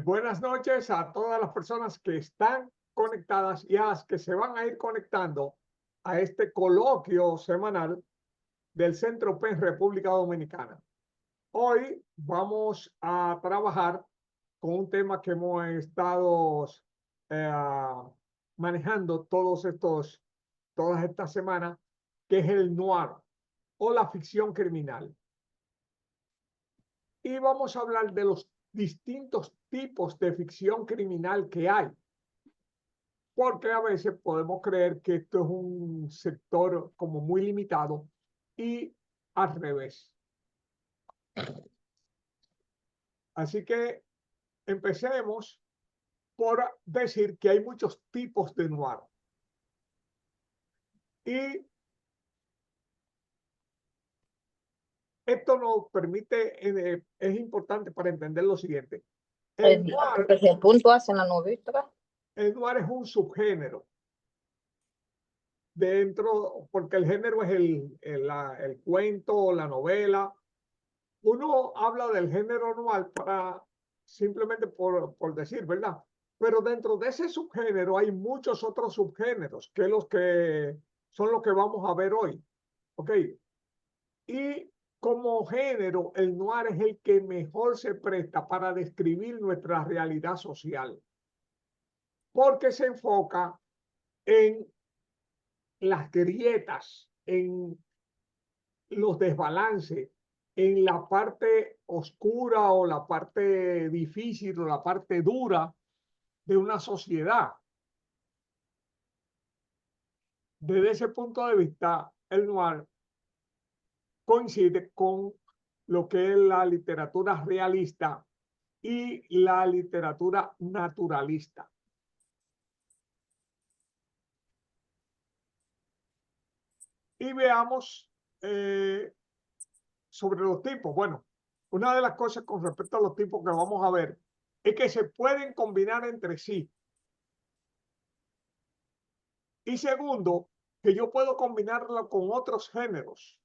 Buenas noches a todas las personas que están conectadas y a las que se van a ir conectando a este coloquio semanal del Centro PEN República Dominicana. Hoy vamos a trabajar con un tema que hemos estado eh, manejando todas estas semanas, que es el noir o la ficción criminal. Y vamos a hablar de los distintos tipos de ficción criminal que hay, porque a veces podemos creer que esto es un sector como muy limitado y al revés. Así que empecemos por decir que hay muchos tipos de noir. Y esto nos permite, es importante para entender lo siguiente. Porque se puntuas en la novela. El noir es un subgénero dentro, porque el género es el cuento, la novela. Uno habla del género noir para simplemente por decir, ¿verdad? Pero dentro de ese subgénero hay muchos otros subgéneros, que son los que vamos a ver hoy. ¿Ok? Y como género, el noir es el que mejor se presta para describir nuestra realidad social, porque se enfoca en las grietas, en los desbalances, en la parte oscura o la parte difícil o la parte dura de una sociedad. Desde ese punto de vista, el noir coincide con lo que es la literatura realista y la literatura naturalista. Y veamos sobre los tipos. Bueno, una de las cosas con respecto a los tipos que vamos a ver es que se pueden combinar entre sí. Y segundo, que yo puedo combinarlo con otros géneros,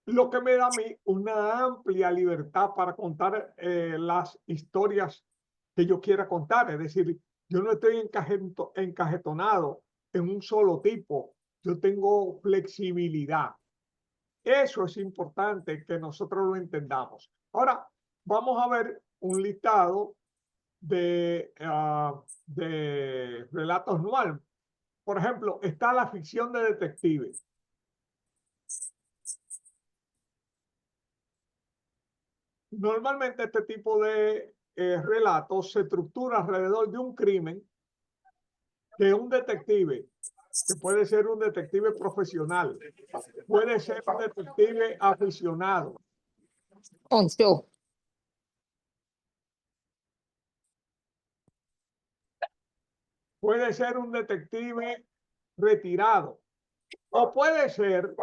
lo que me da a mí una amplia libertad para contar las historias que yo quiera contar. Es decir, yo no estoy encajetonado en un solo tipo, yo tengo flexibilidad. Eso es importante que nosotros lo entendamos. Ahora, vamos a ver un listado de relatos noir. Por ejemplo, está la ficción de detectives. Normalmente este tipo de relatos se estructura alrededor de un crimen que un detective, que puede ser un detective profesional, puede ser un detective aficionado, puede ser un detective retirado, o puede ser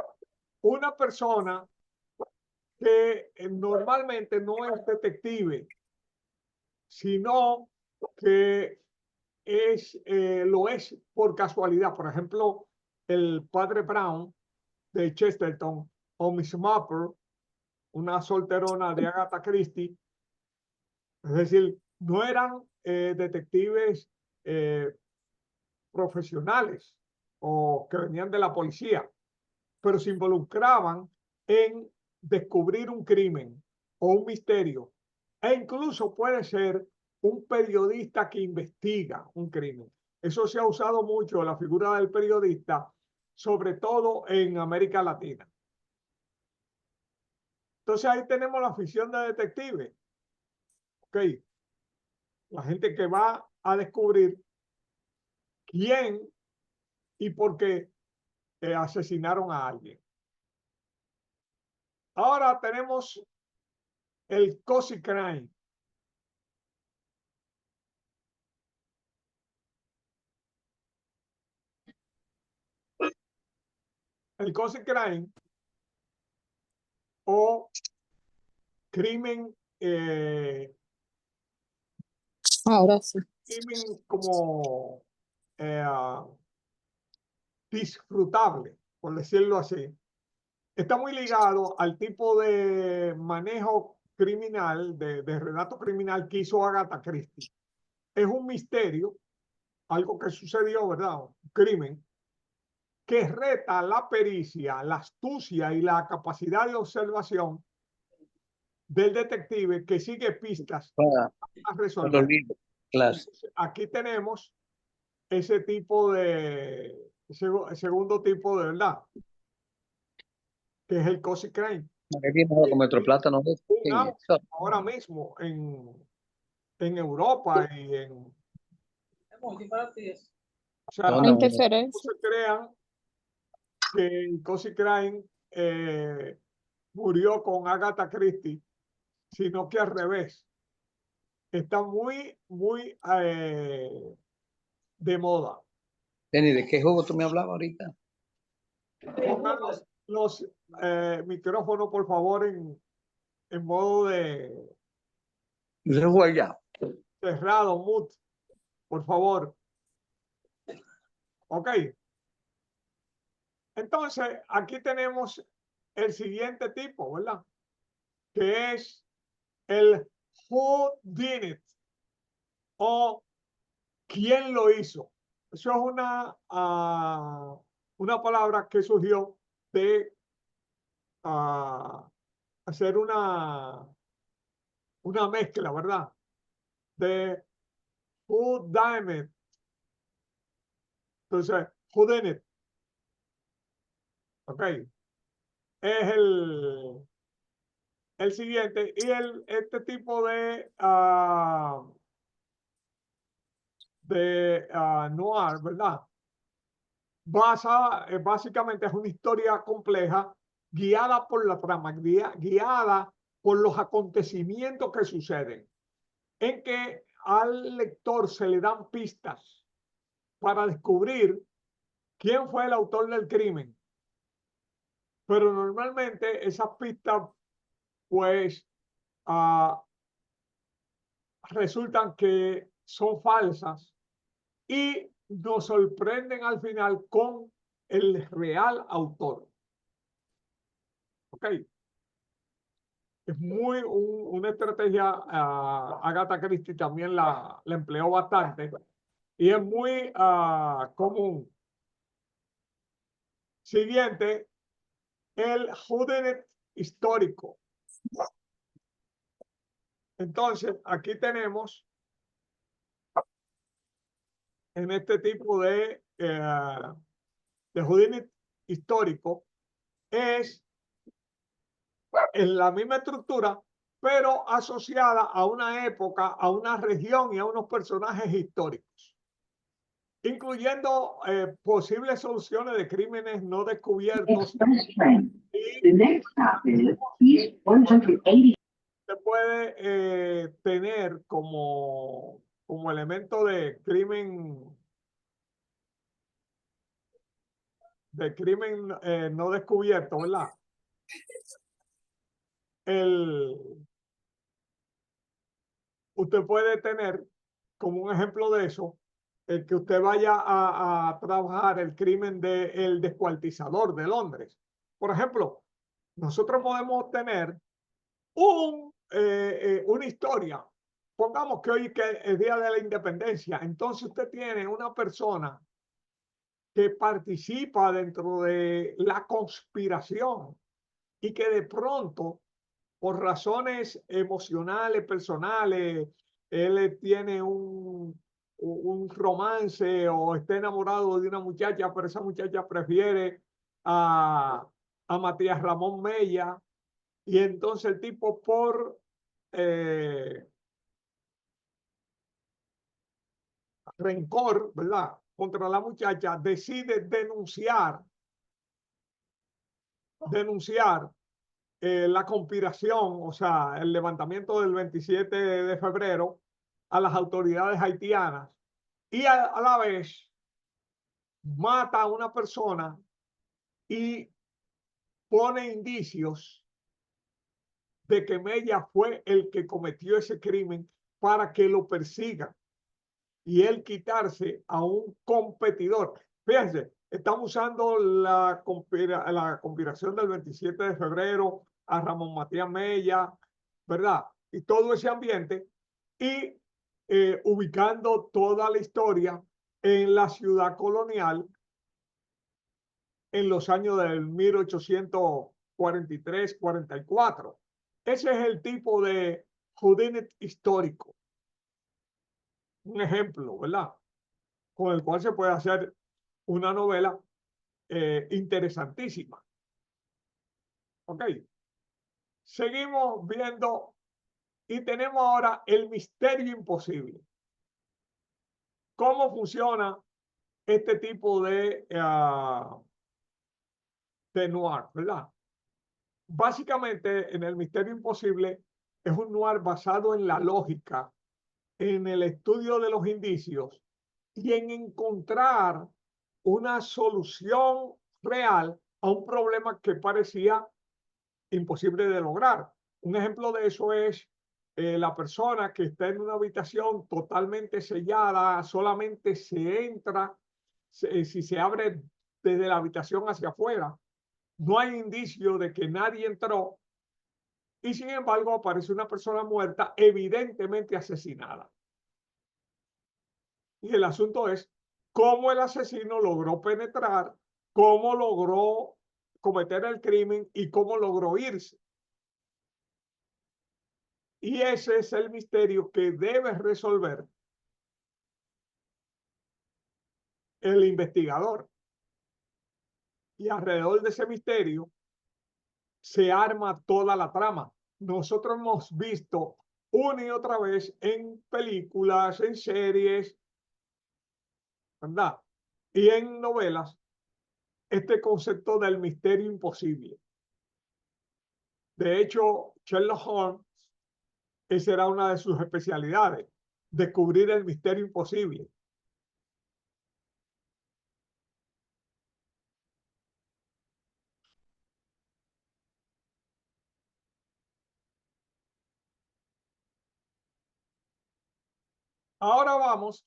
una persona que normalmente no es detective, sino que lo es por casualidad. Por ejemplo, el padre Brown de Chesterton o Miss Marple, una solterona de Agatha Christie. Es decir, no eran detectives eh, profesionales o que venían de la policía, pero se involucraban en descubrir un crimen o un misterio. E incluso puede ser un periodista que investiga un crimen. Eso se ha usado mucho, la figura del periodista, sobre todo en América Latina. Entonces ahí tenemos la ficción de detective. Ok, la gente que va a descubrir quién y por qué asesinaron a alguien. Ahora tenemos el cozy crime. El cozy crime o crimen, Ahora sí. crimen como disfrutable, por decirlo así, está muy ligado al tipo de manejo criminal, de relato criminal que hizo Agatha Christie. Es un misterio, algo que sucedió, ¿verdad? Un crimen que reta la pericia, la astucia y la capacidad de observación del detective que sigue pistas para a los resolver. libros. Claro. Aquí tenemos ese tipo de, segundo tipo de verdad, que es el cozy crime. Que viene con Metro Plátano. Un auge ahora mismo en Europa y en... O sea, No, no Interferencia. se crean que el cozy crime murió con Agatha Christie, sino que al revés. Está muy, muy de moda. Denny, ¿de qué juego tú me hablabas ahorita? Pongan los micrófonos, por favor, en modo de Yo juego allá. cerrado, mute, por favor. Ok. Entonces, aquí tenemos el siguiente tipo, ¿verdad? Que es el who did it o quién lo hizo. Eso es una palabra que surgió de hacer una mezcla, ¿verdad? De who done it. Entonces, who did it. Ok. Es el siguiente. Y este tipo de noir, ¿verdad? Básicamente es una historia compleja guiada por la trama, guiada por los acontecimientos que suceden, en que al lector se le dan pistas para descubrir quién fue el autor del crimen. Pero normalmente esas pistas, pues, resultan que son falsas y nos sorprenden al final con el real autor. ¿Ok? Es muy una estrategia, Agatha Christie también la empleó bastante y es muy común. Siguiente, el whodunit histórico. Entonces, aquí tenemos en este tipo de whodunit histórico, es en la misma estructura, pero asociada a una época, a una región y a unos personajes históricos, incluyendo posibles soluciones de crímenes no descubiertos. Se puede tener como elemento de crimen no descubierto, ¿verdad? Usted puede tener como un ejemplo de eso el que usted vaya a trabajar el crimen del descuartizador de Londres. Por ejemplo, nosotros podemos tener una historia. Pongamos que hoy que es el Día de la Independencia. Entonces usted tiene una persona que participa dentro de la conspiración y que de pronto, por razones emocionales, personales, él tiene un romance o está enamorado de una muchacha, pero esa muchacha prefiere a Matías Ramón Mella, y entonces el tipo por rencor, ¿verdad?, contra la muchacha, decide denunciar la conspiración, o sea, el levantamiento del 27 de febrero a las autoridades haitianas, y a la vez mata a una persona y pone indicios de que Mella fue el que cometió ese crimen para que lo persigan y él quitarse a un competidor. Fíjense, estamos usando la conspiración del 27 de febrero, a Ramón Matías Mella, ¿verdad? Y todo ese ambiente y ubicando toda la historia en la ciudad colonial en los años del 1843-44. Ese es el tipo de whodunit histórico. Un ejemplo, ¿verdad? Con el cual se puede hacer una novela interesantísima. Ok. Seguimos viendo y tenemos ahora el misterio imposible. ¿Cómo funciona este tipo de noir, verdad? Básicamente, en el misterio imposible es un noir basado en la lógica, en el estudio de los indicios y en encontrar una solución real a un problema que parecía imposible de lograr. Un ejemplo de eso es la persona que está en una habitación totalmente sellada, solamente se entra, si se abre desde la habitación hacia afuera, no hay indicio de que nadie entró y sin embargo aparece una persona muerta, evidentemente asesinada. Y el asunto es cómo el asesino logró penetrar, cómo logró cometer el crimen y cómo logró irse. Y ese es el misterio que debe resolver el investigador. Y alrededor de ese misterio se arma toda la trama. Nosotros hemos visto una y otra vez en películas, en series, ¿verdad? Y en novelas, este concepto del misterio imposible. De hecho, Sherlock Holmes, esa era una de sus especialidades, descubrir el misterio imposible. Ahora vamos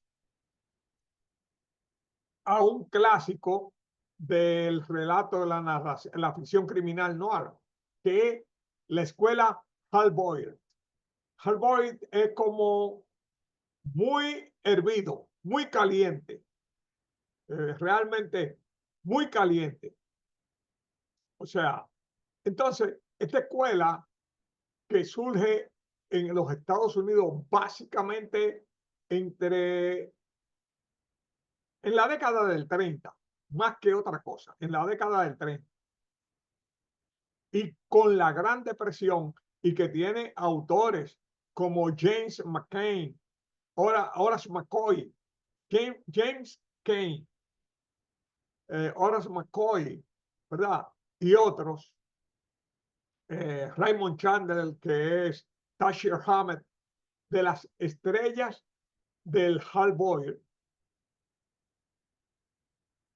a un clásico del relato de la narración, la ficción criminal noir, que es la escuela Hal Boyd. Hal Boyd es como muy hervido, muy caliente, realmente muy caliente. O sea, entonces, esta escuela que surge en los Estados Unidos básicamente entre en la década del 30, más que otra cosa, en la década del 30. Y con la Gran Depresión y que tiene autores como James McCain, Horace McCoy, James Cain, Horace McCoy, ¿verdad? Y otros, Raymond Chandler, que es Dashiell Hammett, de las estrellas del Hal Boyd.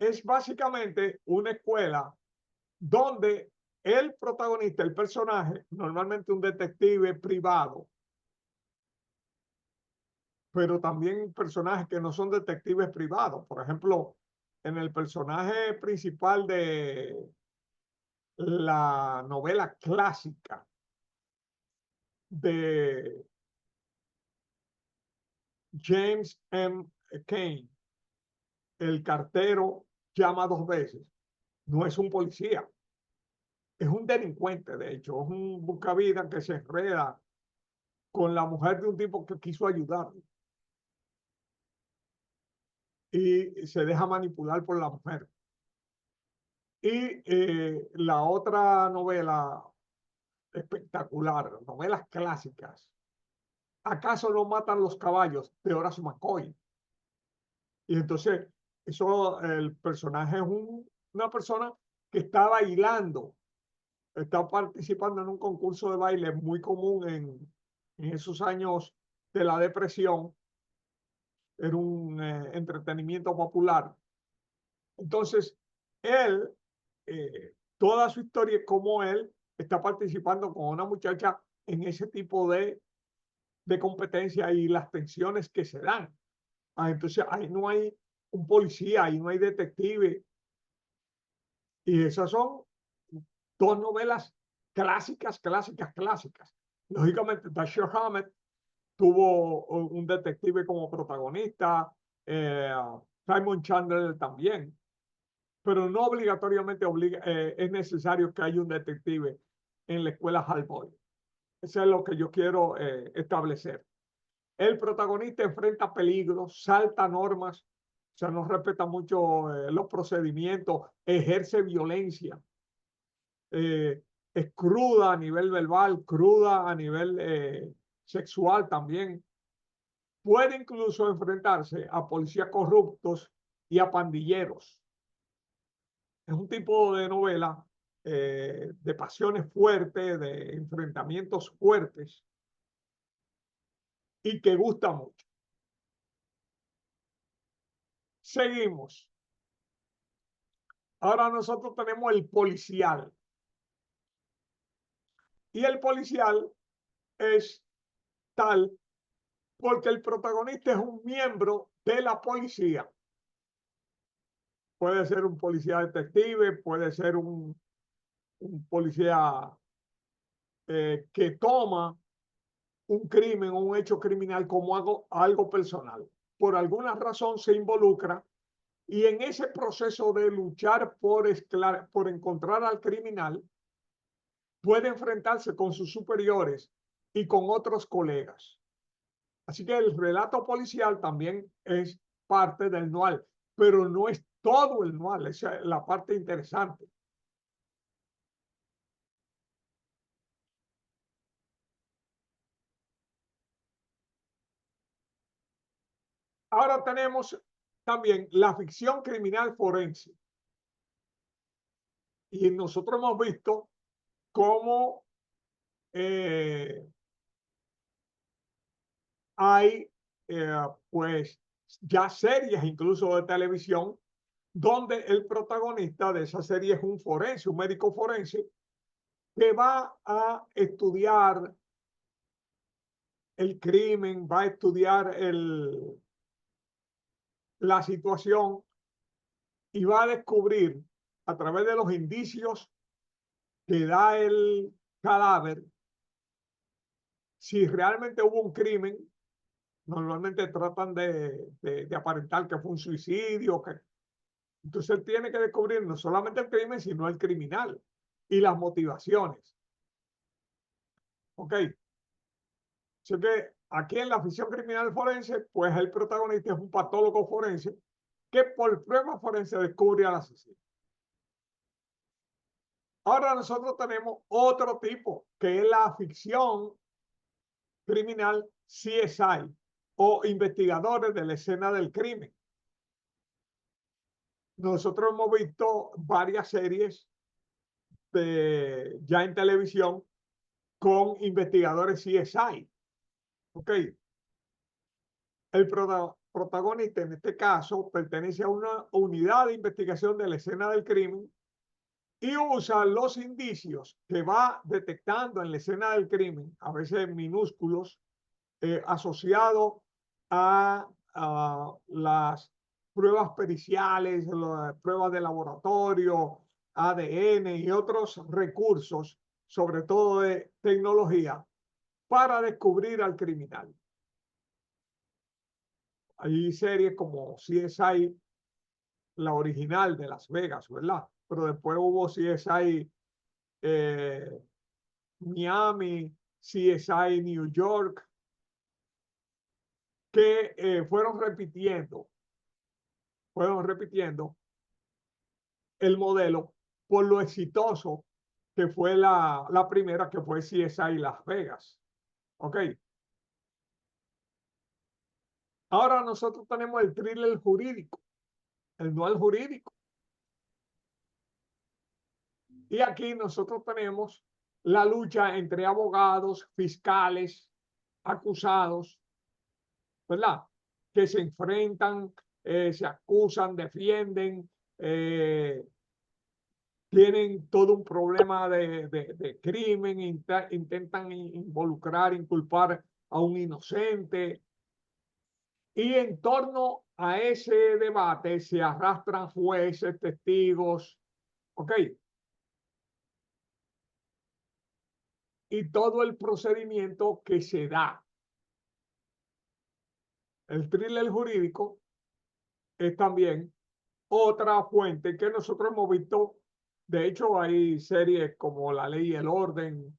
Es básicamente una escuela donde el protagonista, el personaje, normalmente un detective privado, pero también personajes que no son detectives privados. Por ejemplo, en el personaje principal de la novela clásica de James M. Cain, el cartero llama dos veces, no es un policía, es un delincuente, de hecho, es un buscavidas que se enreda con la mujer de un tipo que quiso ayudarle y se deja manipular por la mujer. Y la otra novela espectacular, novelas clásicas, ¿Acaso no matan los caballos? De Horace McCoy. Y entonces, eso, el personaje es una persona que está bailando, está participando en un concurso de baile muy común en esos años de la depresión, era un entretenimiento popular. Entonces, él, toda su historia es como él está participando con una muchacha en ese tipo de competencia y las tensiones que se dan. Entonces, ahí no hay un policía, ahí no hay detective. Y esas son dos novelas clásicas, clásicas, clásicas. Lógicamente, Dashiell Hammett tuvo un detective como protagonista, Simon Chandler también, pero no obligatoriamente es necesario que haya un detective en la escuela Hallboy. Eso es lo que yo quiero establecer. El protagonista enfrenta peligros, salta normas, o sea, no respeta mucho los procedimientos, ejerce violencia, es cruda a nivel verbal, cruda a nivel sexual también. Puede incluso enfrentarse a policías corruptos y a pandilleros. Es un tipo de novela de pasiones fuertes, de enfrentamientos fuertes y que gusta mucho. Seguimos. Ahora nosotros tenemos el policial. Y el policial es tal porque el protagonista es un miembro de la policía. Puede ser un policía detective, puede ser un policía que toma un crimen o un hecho criminal como algo personal. Por alguna razón se involucra y en ese proceso de luchar por encontrar al criminal, puede enfrentarse con sus superiores y con otros colegas. Así que el relato policial también es parte del noir, pero no es todo el noir, esa es la parte interesante. Ahora tenemos también la ficción criminal forense. Y nosotros hemos visto cómo hay pues ya series incluso de televisión donde el protagonista de esa serie es un forense, un médico forense que va a estudiar el crimen, va a estudiar la situación y va a descubrir a través de los indicios que da el cadáver si realmente hubo un crimen. Normalmente tratan de aparentar que fue un suicidio. Entonces él tiene que descubrir no solamente el crimen, sino el criminal y las motivaciones. ¿Ok? Así que aquí en la ficción criminal forense, pues el protagonista es un patólogo forense que por prueba forense descubre al asesino. Ahora nosotros tenemos otro tipo, que es la ficción criminal CSI o investigadores de la escena del crimen. Nosotros hemos visto varias series ya en televisión con investigadores CSI. ¿Ok? El protagonista en este caso pertenece a una unidad de investigación de la escena del crimen y usa los indicios que va detectando en la escena del crimen, a veces minúsculos, asociados a las pruebas periciales, las pruebas de laboratorio, ADN y otros recursos, sobre todo de tecnología, para descubrir al criminal. Hay series como CSI, la original de Las Vegas, ¿verdad? Pero después hubo CSI Miami, CSI New York, que fueron repitiendo el modelo por lo exitoso que fue la primera, que fue CSI Las Vegas. ¿Ok? Ahora nosotros tenemos el thriller jurídico, el noir jurídico. Y aquí nosotros tenemos la lucha entre abogados, fiscales, acusados, ¿verdad? Que se enfrentan, se acusan, defienden, tienen todo un problema de crimen, intentan involucrar, inculpar a un inocente. Y en torno a ese debate se arrastran jueces, testigos, ¿ok? y todo el procedimiento que se da. El thriller jurídico es también otra fuente que nosotros hemos visto. De hecho, hay series como La Ley y el Orden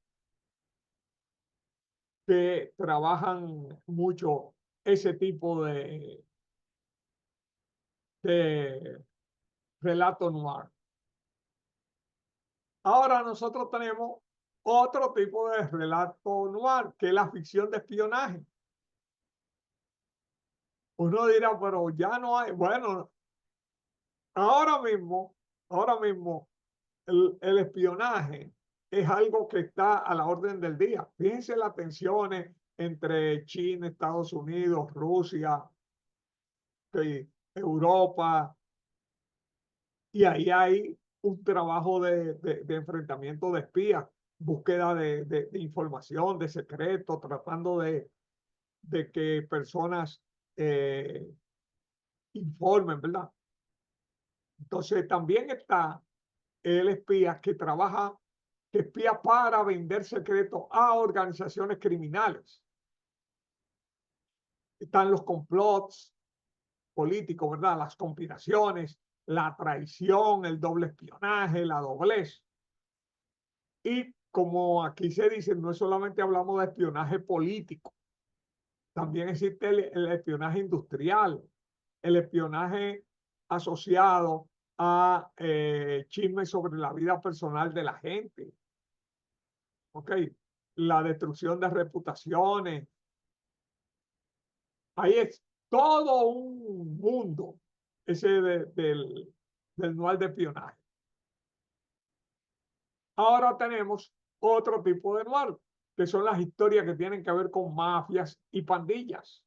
que trabajan mucho ese tipo de relato noir. Ahora nosotros tenemos otro tipo de relato noir, que es la ficción de espionaje. Uno dirá, pero ya no hay. Bueno, ahora mismo, el espionaje es algo que está a la orden del día. Fíjense las tensiones entre China, Estados Unidos, Rusia, Europa, y ahí hay un trabajo de enfrentamiento de espías, búsqueda de información, de secretos, tratando de que personas informen, ¿verdad? Entonces también está el espía que espía para vender secretos a organizaciones criminales. Están los complots políticos, ¿verdad? Las conspiraciones, la traición, el doble espionaje, la doblez. Y como aquí se dice, no solamente hablamos de espionaje político, también existe el espionaje industrial, el espionaje asociado a chismes sobre la vida personal de la gente. ¿Ok? La destrucción de reputaciones. Ahí es todo un mundo ese del manual de espionaje. Ahora tenemos otro tipo de noir, que son las historias que tienen que ver con mafias y pandillas,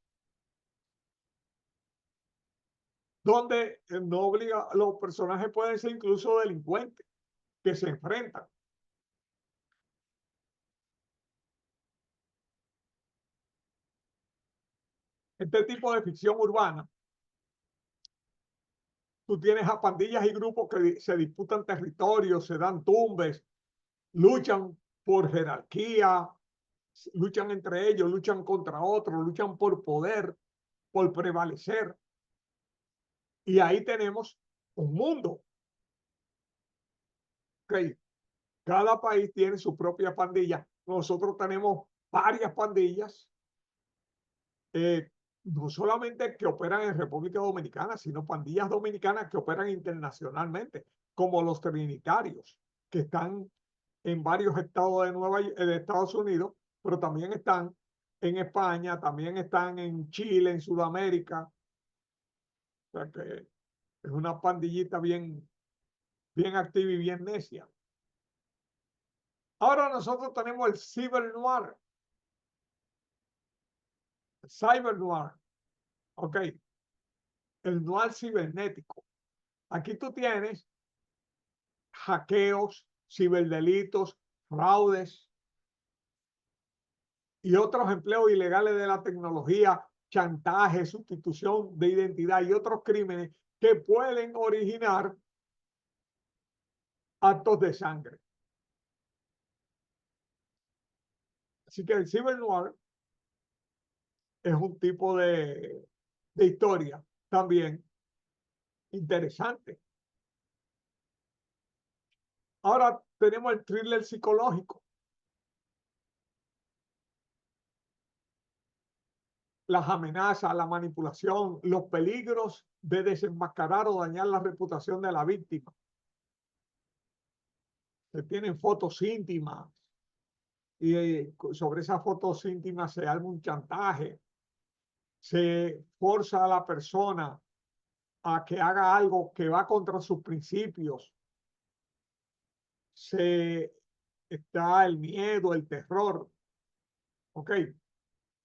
donde no obliga, los personajes pueden ser incluso delincuentes que se enfrentan. Este tipo de ficción urbana, tú tienes a pandillas y grupos que se disputan territorios, se dan tumbes, luchan por jerarquía, luchan entre ellos, luchan contra otros, luchan por poder, por prevalecer. Y ahí tenemos un mundo. Okay. Cada país tiene su propia pandilla. Nosotros tenemos varias pandillas, no solamente que operan en República Dominicana, sino pandillas dominicanas que operan internacionalmente, como los trinitarios, que están en varios estados de Estados Unidos, pero también están en España, también están en Chile, en Sudamérica. O sea que es una pandillita bien activa y bien necia. Ahora nosotros tenemos el cyber noir, cyber noir, ok, el noir cibernético. Aquí tú tienes hackeos, ciberdelitos, fraudes y otros empleos ilegales de la tecnología, chantaje, sustitución de identidad y otros crímenes que pueden originar actos de sangre. Así que el cyber noir es un tipo de historia también interesante. Ahora tenemos el thriller psicológico. Las amenazas, la manipulación, los peligros de desenmascarar o dañar la reputación de la víctima. Se tienen fotos íntimas y sobre esas fotos íntimas se arma un chantaje. Se forza a la persona a que haga algo que va contra sus principios. Está el miedo, el terror. ¿Ok?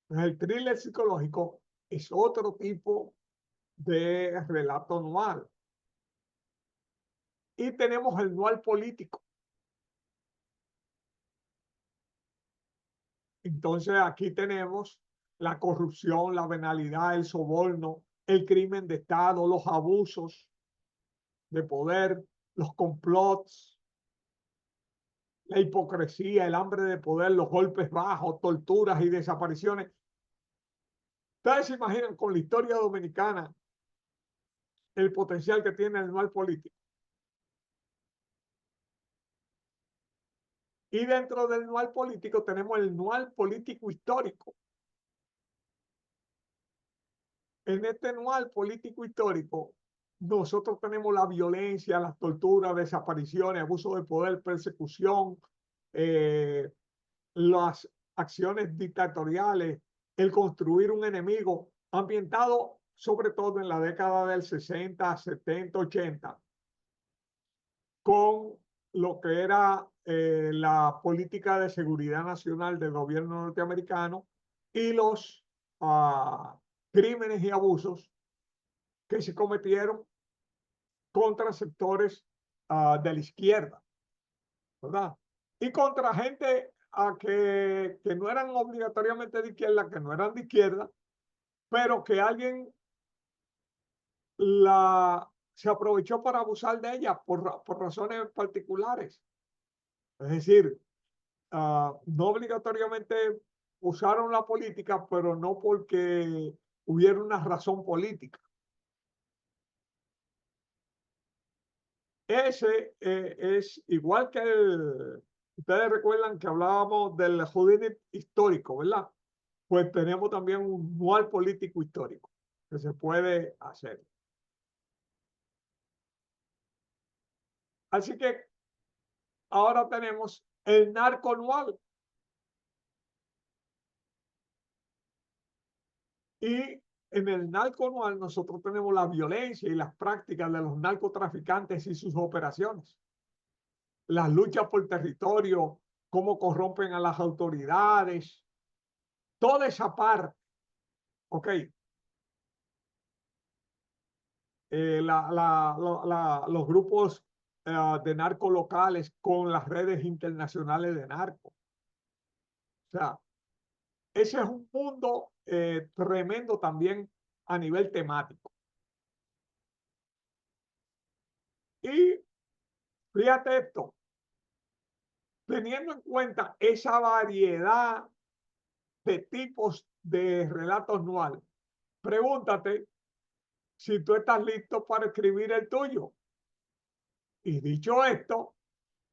Pues el thriller psicológico es otro tipo de relato noir. Y tenemos el noir político. Entonces aquí tenemos la corrupción, la venalidad, el soborno, el crimen de Estado, los abusos de poder, los complots, la hipocresía, el hambre de poder, los golpes bajos, torturas y desapariciones. Ustedes se imaginan con la historia dominicana el potencial que tiene el mal político. Y dentro del mal político tenemos el mal político histórico. En este mal político histórico, nosotros tenemos la violencia, las torturas, desapariciones, abuso de poder, persecución, las acciones dictatoriales, el construir un enemigo ambientado sobre todo en la década del 60, 70, 80, con lo que era la política de seguridad nacional del gobierno norteamericano y los crímenes y abusos que se cometieron contra sectores de la izquierda, ¿verdad? Y contra gente que no eran obligatoriamente de izquierda, que no eran de izquierda, pero que alguien se aprovechó para abusar de ella por razones particulares. Es decir, no obligatoriamente usaron la política, pero no porque hubiera una razón política. Ese es igual que ustedes recuerdan que hablábamos del Houdini histórico, ¿verdad? Pues tenemos también un dual político histórico que se puede hacer. Así que ahora tenemos el narco anual. Y en el narco anual nosotros tenemos la violencia y las prácticas de los narcotraficantes y sus operaciones. Las luchas por territorio, cómo corrompen a las autoridades, toda esa parte. Ok. Los grupos de narco locales con las redes internacionales de narco. O sea, ese es un mundo tremendo también a nivel temático. Y fíjate esto, teniendo en cuenta esa variedad de tipos de relato anual, pregúntate si tú estás listo para escribir el tuyo. Y dicho esto,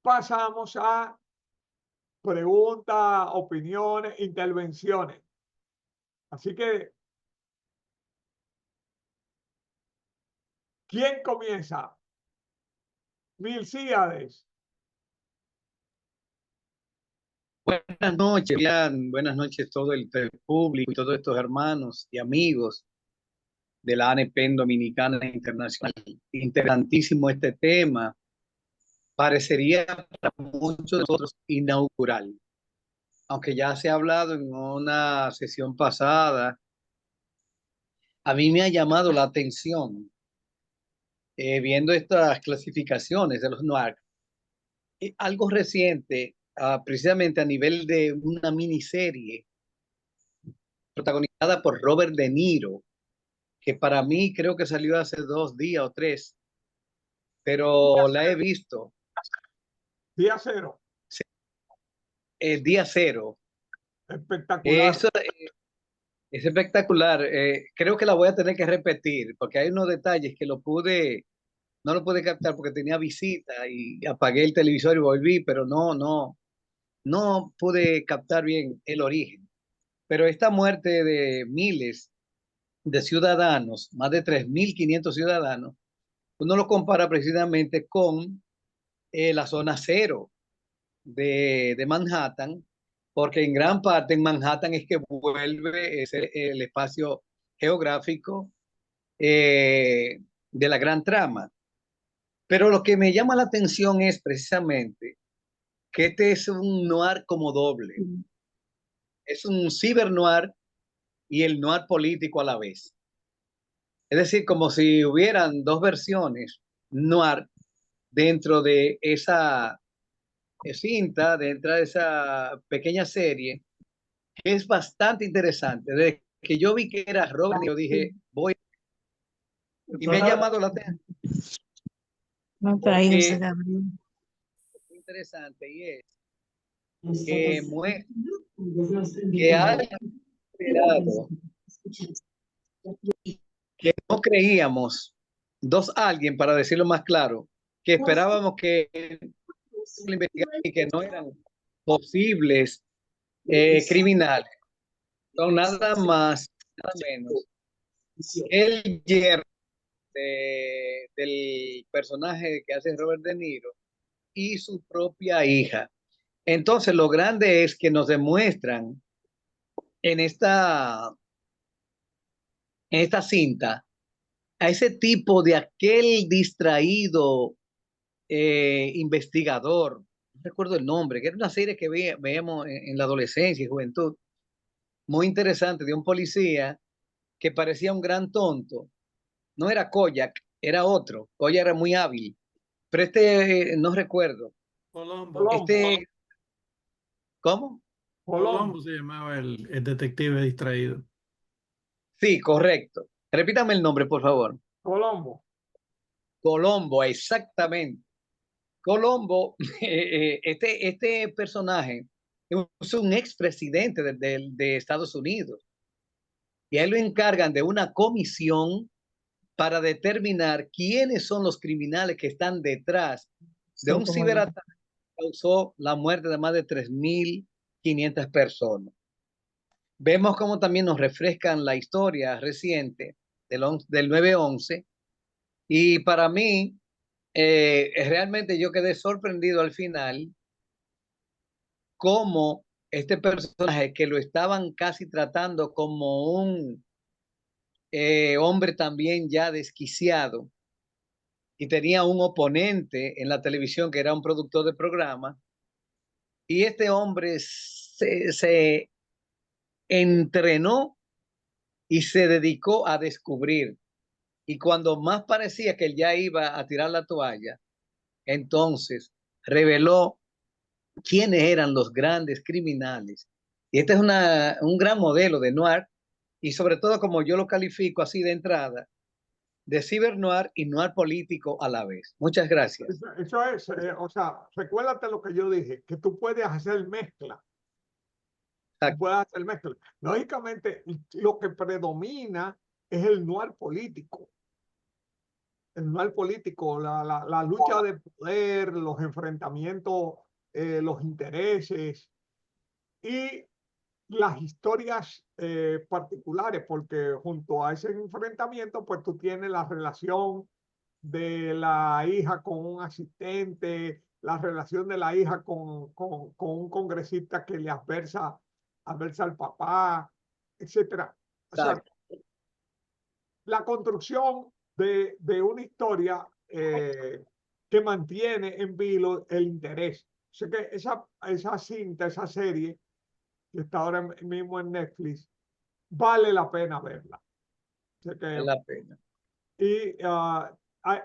pasamos a preguntas, opiniones, intervenciones. Así que, ¿quién comienza? Milcíades. Buenas noches, Ian. Buenas noches todo el público y todos estos hermanos y amigos de la ANEPEN Dominicana Internacional. Interesantísimo este tema. Parecería para muchos de nosotros inaugural, aunque ya se ha hablado en una sesión pasada. A mí me ha llamado la atención viendo estas clasificaciones de los NUARC, algo reciente, precisamente a nivel de una miniserie protagonizada por Robert De Niro, que para mí creo que salió hace 2 días o 3, pero la he visto. Día cero. Día cero. Espectacular. Eso es espectacular. Creo que la voy a tener que repetir porque hay unos detalles que no lo pude captar porque tenía visita y apagué el televisor y volví, pero no pude captar bien el origen. Pero esta muerte de miles de ciudadanos, más de 3.500 ciudadanos, uno lo compara precisamente con la zona cero de Manhattan, porque en gran parte en Manhattan es que vuelve el espacio geográfico de la gran trama. Pero lo que me llama la atención es precisamente que este es un noir como doble. Es un ciber noir y el noir político a la vez. Es decir, como si hubieran dos versiones noir dentro de esa cinta, dentro de esa pequeña serie, que es bastante interesante. Desde que yo vi que era Robert, yo dije, voy. Y me ha llamado la atención. No Porque traído es ese Gabriel. interesante y es que muestra que alguien esperado que no creíamos, alguien, para decirlo más claro, que esperábamos que investigaran y que no eran posibles criminales, son nada más, nada menos, el yerno del personaje que hace Robert De Niro y su propia hija. Entonces, lo grande es que nos demuestran en esta cinta a ese tipo de aquel distraído investigador, no recuerdo el nombre, que era una serie que veíamos en la adolescencia y juventud, muy interesante, de un policía que parecía un gran tonto. No era Koyak, era otro. Koyak era muy hábil, pero no recuerdo. Colombo. ¿Cómo? Colombo se llamaba el detective distraído. Sí, correcto. Repítame el nombre, por favor. Colombo. Colombo, exactamente. Colombo, este personaje es un expresidente de Estados Unidos y a él lo encargan de una comisión para determinar quiénes son los criminales que están detrás de un ciberataque que causó la muerte de más de 3.500 personas. Vemos cómo también nos refrescan la historia reciente del 9/11 y para mí realmente yo quedé sorprendido al final cómo este personaje que lo estaban casi tratando como un hombre también ya desquiciado y tenía un oponente en la televisión que era un productor de programa y este hombre se entrenó y se dedicó a descubrir y cuando más parecía que él ya iba a tirar la toalla, entonces reveló quiénes eran los grandes criminales. Y este es un gran modelo de noir, y sobre todo como yo lo califico así de entrada, de cibernoir y noir político a la vez. Muchas gracias. Eso es, o sea, recuérdate lo que yo dije, que tú puedes hacer mezcla. Tú puedes hacer mezcla. Lógicamente, lo que predomina es el noir político. El noir político, la lucha de poder, los enfrentamientos, los intereses y las historias particulares, porque junto a ese enfrentamiento, pues tú tienes la relación de la hija con un asistente, la relación de la hija con un congresista que le adversa al papá, etcétera. O sea, la construcción de una historia que mantiene en vilo el interés. O sea que esa cinta, esa serie, que está ahora mismo en Netflix, vale la pena verla. O sea que, Vale la pena. y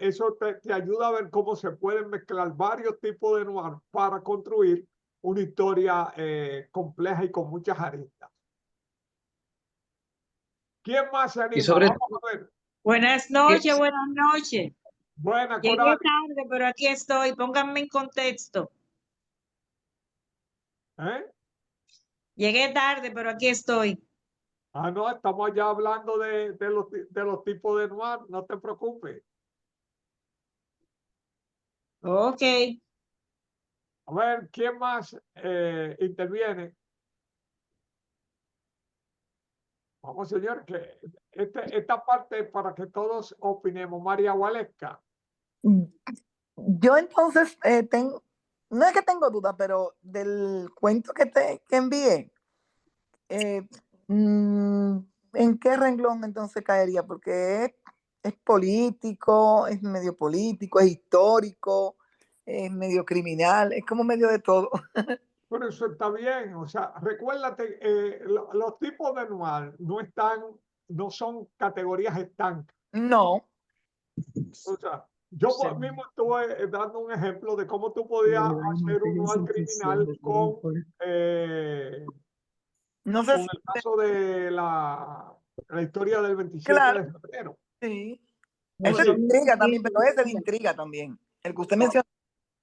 eso te ayuda a ver cómo se pueden mezclar varios tipos de noir para construir una historia compleja y con muchas aristas. ¿Quién más se Y anima? sobre Vamos a ver. Buenas noches, buenas noches. Buena, Llegué Coral. tarde, pero aquí estoy. Pónganme en contexto. ¿Eh? Llegué tarde, pero aquí estoy. Ah, no, estamos ya hablando de los tipos de noir, no te preocupes. Ok. A ver, ¿quién más interviene? Vamos, señor, que esta parte para que todos opinemos. María Gualesca. Yo entonces tengo, no es que tengo duda, pero del cuento que envié, ¿en qué renglón entonces caería? Porque es político, es medio político, es histórico, es medio criminal, es como medio de todo. Pero eso está bien, o sea, recuérdate, los tipos de noir no son categorías estancas. No. O sea, yo mismo estuve dando un ejemplo de cómo tú podías hacer un noir criminal No sé con si, el caso de la historia del 27 claro, de febrero. sí. Sí. Ese de intriga también, pero ese de intriga también. El que usted menciona,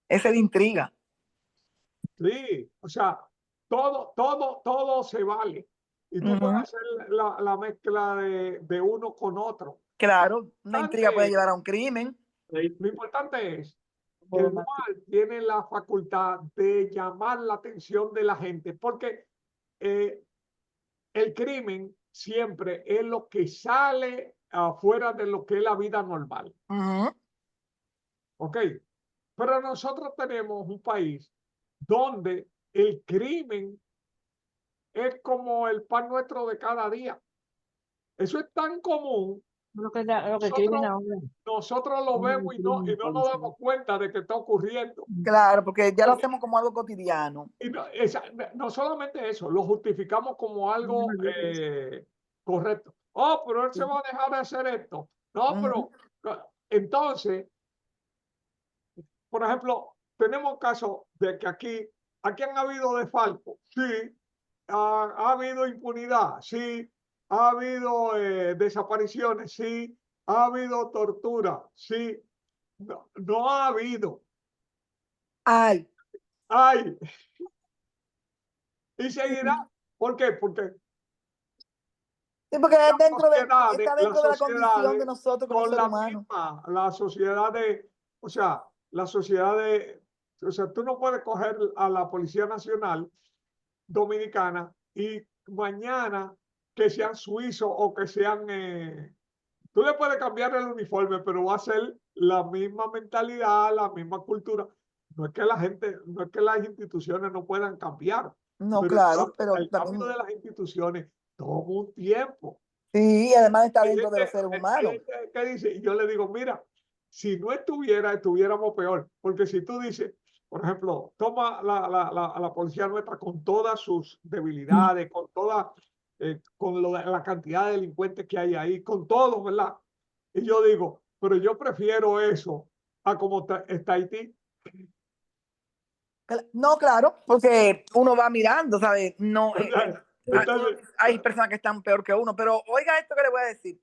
ese de intriga. Sí, o sea, todo se vale. Y tú Ujú. puedes hacer la mezcla de uno con otro. Claro, una intriga puede Importante llevar a un crimen. Lo importante es que el mal tiene la facultad de llamar la atención de la gente, porque el crimen siempre es lo que sale afuera de lo que es la vida normal. Ujú. ¿Ok? Pero nosotros tenemos un país donde el crimen es como el pan nuestro de cada día. Eso es tan común. Lo que escriben ahora. Nosotros lo vemos y no nos damos cuenta de que está ocurriendo. Claro, porque ya lo hacemos como algo cotidiano. Y no solamente eso, lo justificamos como algo correcto. Oh, pero él se va a dejar de hacer esto. No, pero entonces, por ejemplo, tenemos casos de que aquí han habido desfalcos, sí, ha habido impunidad, sí, ha habido desapariciones, sí, ha habido tortura, sí, no ha habido. Ay, Hay. Y seguirá. ¿Por qué? Porque sí, porque es dentro de, sociedades, está dentro de la condición de nosotros como con ser la humano. misma, la sociedad de, o sea, la sociedad de, o sea, tú no puedes coger a la Policía Nacional Dominicana y mañana que sean suizos o que sean, tú le puedes cambiar el uniforme, pero va a ser la misma mentalidad, la misma cultura. No es que la gente, no es que las instituciones no puedan cambiar, No, pero claro, pero el cambio también, de las instituciones toma un tiempo. sí, además está Hay dentro de los gente, seres hay humanos. gente que dice, y yo le digo, mira, si no estuviéramos peor, porque si tú dices, por ejemplo, toma a la policía nuestra con todas sus debilidades, con toda, con la cantidad de delincuentes que hay ahí, con todo, ¿verdad? Y yo digo, pero yo prefiero eso a como está Haití. No, claro, porque uno va mirando, ¿sabes? No, Entonces, hay personas que están peor que uno, pero oiga esto que le voy a decir.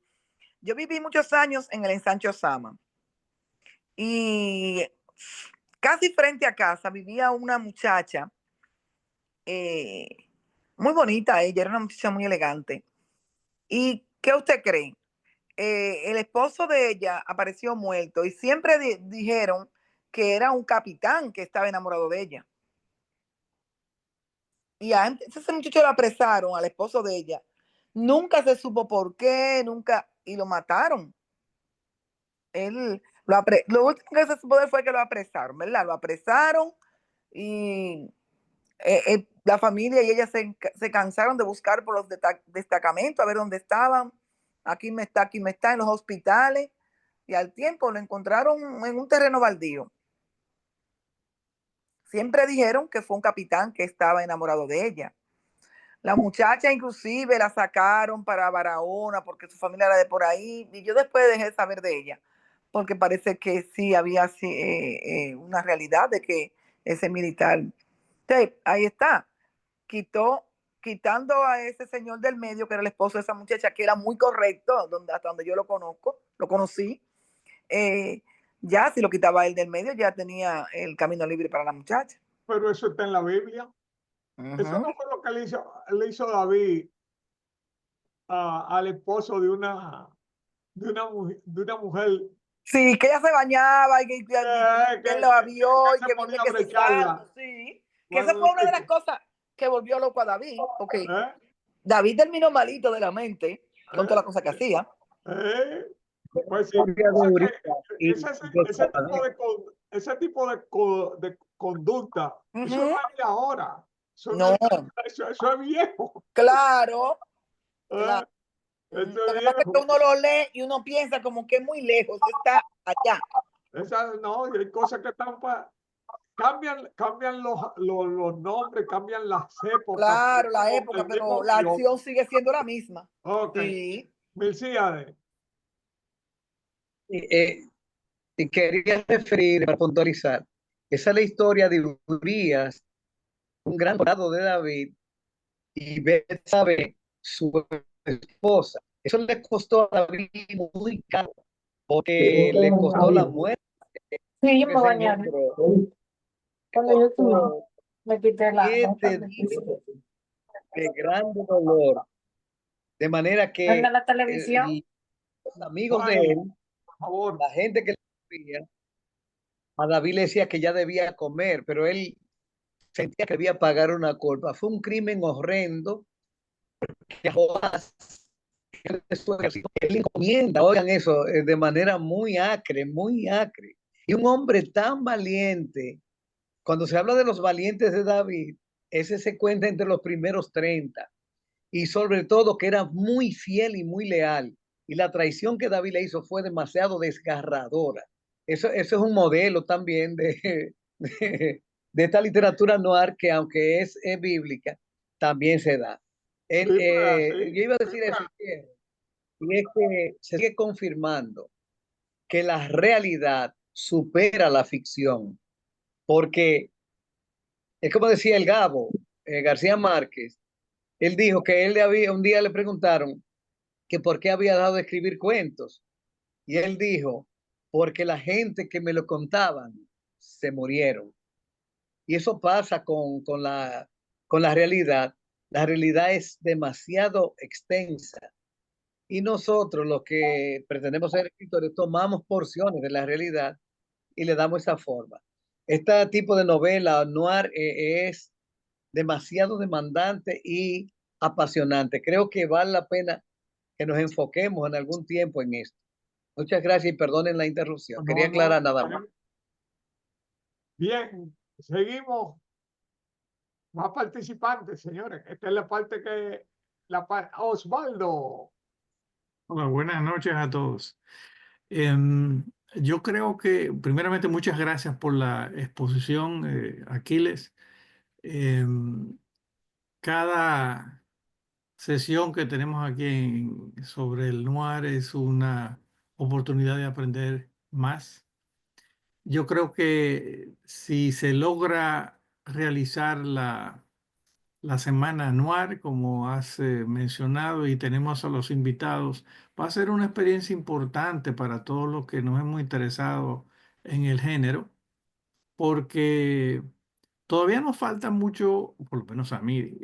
Yo viví muchos años en el ensanche Osama y casi frente a casa vivía una muchacha eh, muy bonita, ella era una muchacha muy elegante. ¿Y qué usted cree? El esposo de ella apareció muerto y siempre dijeron que era un capitán que estaba enamorado de ella. Y antes ese muchacho lo apresaron, al esposo de ella. Nunca se supo por qué, nunca, y lo mataron. Él, lo último que se supo de él fue que lo apresaron, ¿verdad? Lo apresaron y la familia y ella se cansaron de buscar por los destacamentos, a ver dónde estaban. Aquí me está, en los hospitales. Y al tiempo lo encontraron en un terreno baldío. Siempre dijeron que fue un capitán que estaba enamorado de ella. La muchacha inclusive la sacaron para Barahona porque su familia era de por ahí. Y yo después dejé de saber de ella. Porque parece que sí había una realidad de que ese militar. Sí, ahí está. Quitando a ese señor del medio, que era el esposo de esa muchacha, que era muy correcto, hasta donde yo lo conocí, ya si lo quitaba él del medio, ya tenía el camino libre para la muchacha. pero eso está en la Biblia. Eso no fue lo que le hizo David al esposo de una mujer Sí, que ella se bañaba y que él la vio y se que ponía venía a que se brecharla. salva. Sí, que esa fue una de las cosas que volvió loco a David. Okay. ¿Eh? David terminó malito de la mente con todas las cosas que hacía. Pues sí, ese tipo de conducta, eso no es de ahora. No, Eso es viejo. claro. Eso Lo es que pasa es que viejo. uno lo lee y uno piensa como que es muy lejos, está allá. No, hay cosas que están cambian los nombres, cambian las épocas. Claro, la época, pero la acción sigue siendo la misma. Ok. Sí. Milcíades. Y quería referir, para puntualizar, esa es la historia de Urías, un gran soldado de David, y Betsabé, su esposa. Eso le costó a David muy caro, porque le costó la muerte. Sí, yo me bañé. Cuando yo estuve. Me quité la 7 días de grande dolor. De manera que Prende la televisión. los amigos de Juan, él, por favor. la gente que le conocía, a David le decía que ya debía comer, pero él sentía que debía pagar una culpa. Fue un crimen horrendo que Joás, él encomienda, oigan eso, de manera muy acre, muy acre. Y un hombre tan valiente, cuando se habla de los valientes de David, ese se cuenta entre los primeros 30. Y sobre todo que era muy fiel y muy leal. Y la traición que David le hizo fue demasiado desgarradora. Eso es un modelo también de esta literatura noir que aunque es bíblica, también se da. Sí, pues, Yo iba a sí, decir eso, y es que se sigue confirmando que la realidad supera la ficción, porque es como decía el Gabo, García Márquez, él dijo que un día le preguntaron que por qué había dejado de escribir cuentos. Y él dijo, porque la gente que me lo contaban se murieron. Y eso pasa con la realidad. La realidad es demasiado extensa. Y nosotros, los que pretendemos ser escritores, tomamos porciones de la realidad y le damos esa forma. Este tipo de novela noir es demasiado demandante y apasionante. Creo que vale la pena que nos enfoquemos en algún tiempo en esto. Muchas gracias y perdonen la interrupción. no, Quería no, aclarar nada más. bien, seguimos. Más participantes, señores. Esta es la parte que Osvaldo. Hola, buenas noches a todos. Yo creo que, primeramente, muchas gracias por la exposición, Aquiles. Em, Cada sesión que tenemos aquí sobre el noir es una oportunidad de aprender más. Yo creo que si se logra realizar la semana anual, como has mencionado, y tenemos a los invitados, va a ser una experiencia importante para todos los que nos hemos interesado en el género, porque todavía nos falta mucho, por lo menos a mí,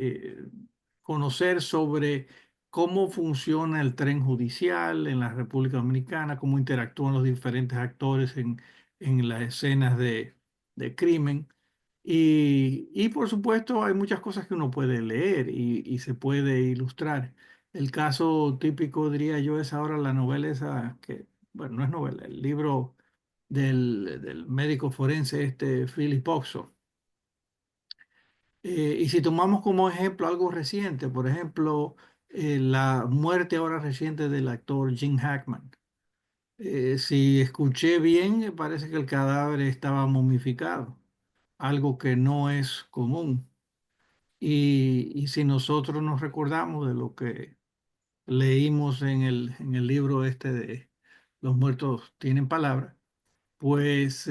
conocer sobre cómo funciona el tren judicial en la República Dominicana, cómo interactúan los diferentes actores en las escenas de crimen. Y por supuesto hay muchas cosas que uno puede leer y se puede ilustrar. El caso típico, diría yo, es ahora la novela esa que, bueno, no es novela, el libro del médico forense Philip Oxford. Y si tomamos como ejemplo algo reciente, por ejemplo, la muerte ahora reciente del actor Jim Hackman. Si escuché bien, me parece que el cadáver estaba momificado, algo que no es común. Y si nosotros nos recordamos de lo que leímos en el libro este de Los muertos tienen palabra, pues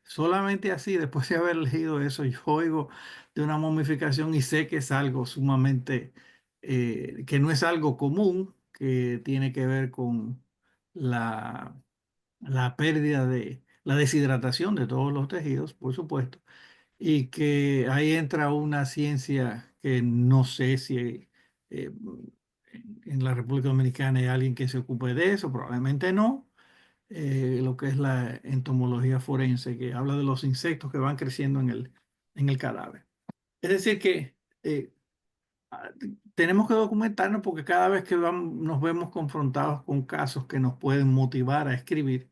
solamente así, después de haber leído eso, yo oigo de una momificación y sé que es algo sumamente, que no es algo común, que tiene que ver con la, la pérdida la deshidratación de todos los tejidos, por supuesto, y que ahí entra una ciencia que no sé si en la República Dominicana hay alguien que se ocupe de eso, probablemente no, lo que es la entomología forense, que habla de los insectos que van creciendo en el cadáver. Es decir, que ah, tenemos que documentarnos porque cada vez que nos vemos confrontados con casos que nos pueden motivar a escribir,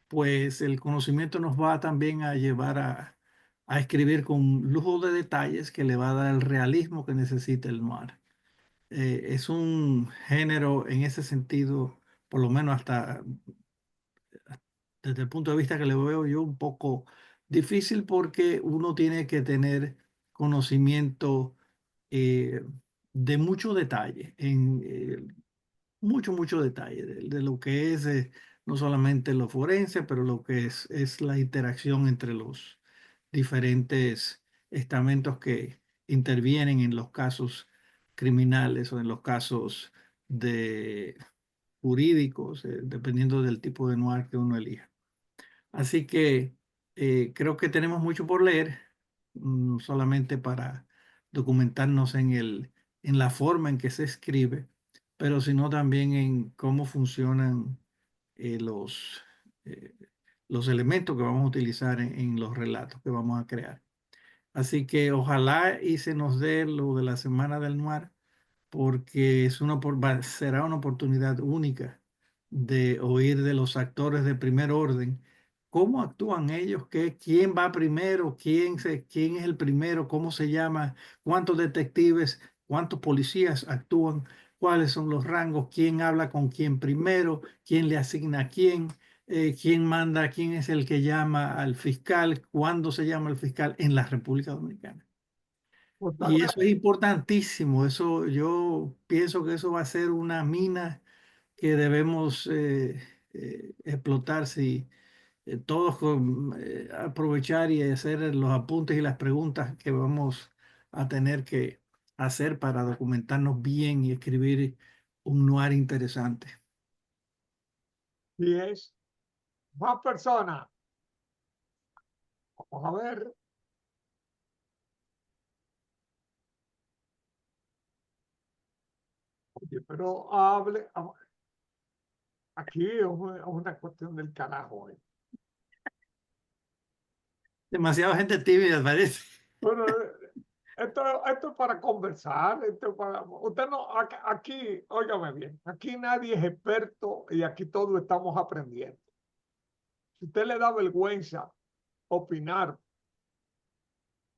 pues el conocimiento nos va también a llevar a escribir con lujo de detalles que le va a dar el realismo que necesita el noir. Es un género en ese sentido, por lo menos hasta desde el punto de vista que le veo yo un poco difícil porque uno tiene que tener conocimiento eh, de mucho detalle, mucho detalle de lo que es no solamente lo forense, pero lo que es la interacción entre los diferentes estamentos que intervienen en los casos criminales o en los casos de jurídicos, dependiendo del tipo de noir que uno elija. Así que creo que tenemos mucho por leer solamente para documentarnos en la forma en que se escribe, pero sino también en cómo funcionan eh, los, eh, los elementos que vamos a utilizar en los relatos que vamos a crear. Así que ojalá y se nos dé lo de la Semana del Noir, porque será una oportunidad única de oír de los actores de primer orden, cómo actúan ellos, quién va primero, quién es el primero, cómo se llama, cuántos detectives, cuántos policías actúan, cuáles son los rangos, quién habla con quién primero, quién le asigna a quién, quién manda, quién es el que llama al fiscal, cuándo se llama al fiscal en la República Dominicana. Y eso es importantísimo. Eso, yo pienso que eso va a ser una mina que debemos explotar si todos aprovechar y hacer los apuntes y las preguntas que vamos a tener que hacer para documentarnos bien y escribir un noir interesante. Y es más personas. Vamos a ver. Oye, pero aquí es una cuestión del carajo. Demasiada gente tímida, parece. Bueno, esto es para conversar. Usted no, aquí, óigame bien, aquí nadie es experto y aquí todos estamos aprendiendo. Si usted le da vergüenza opinar,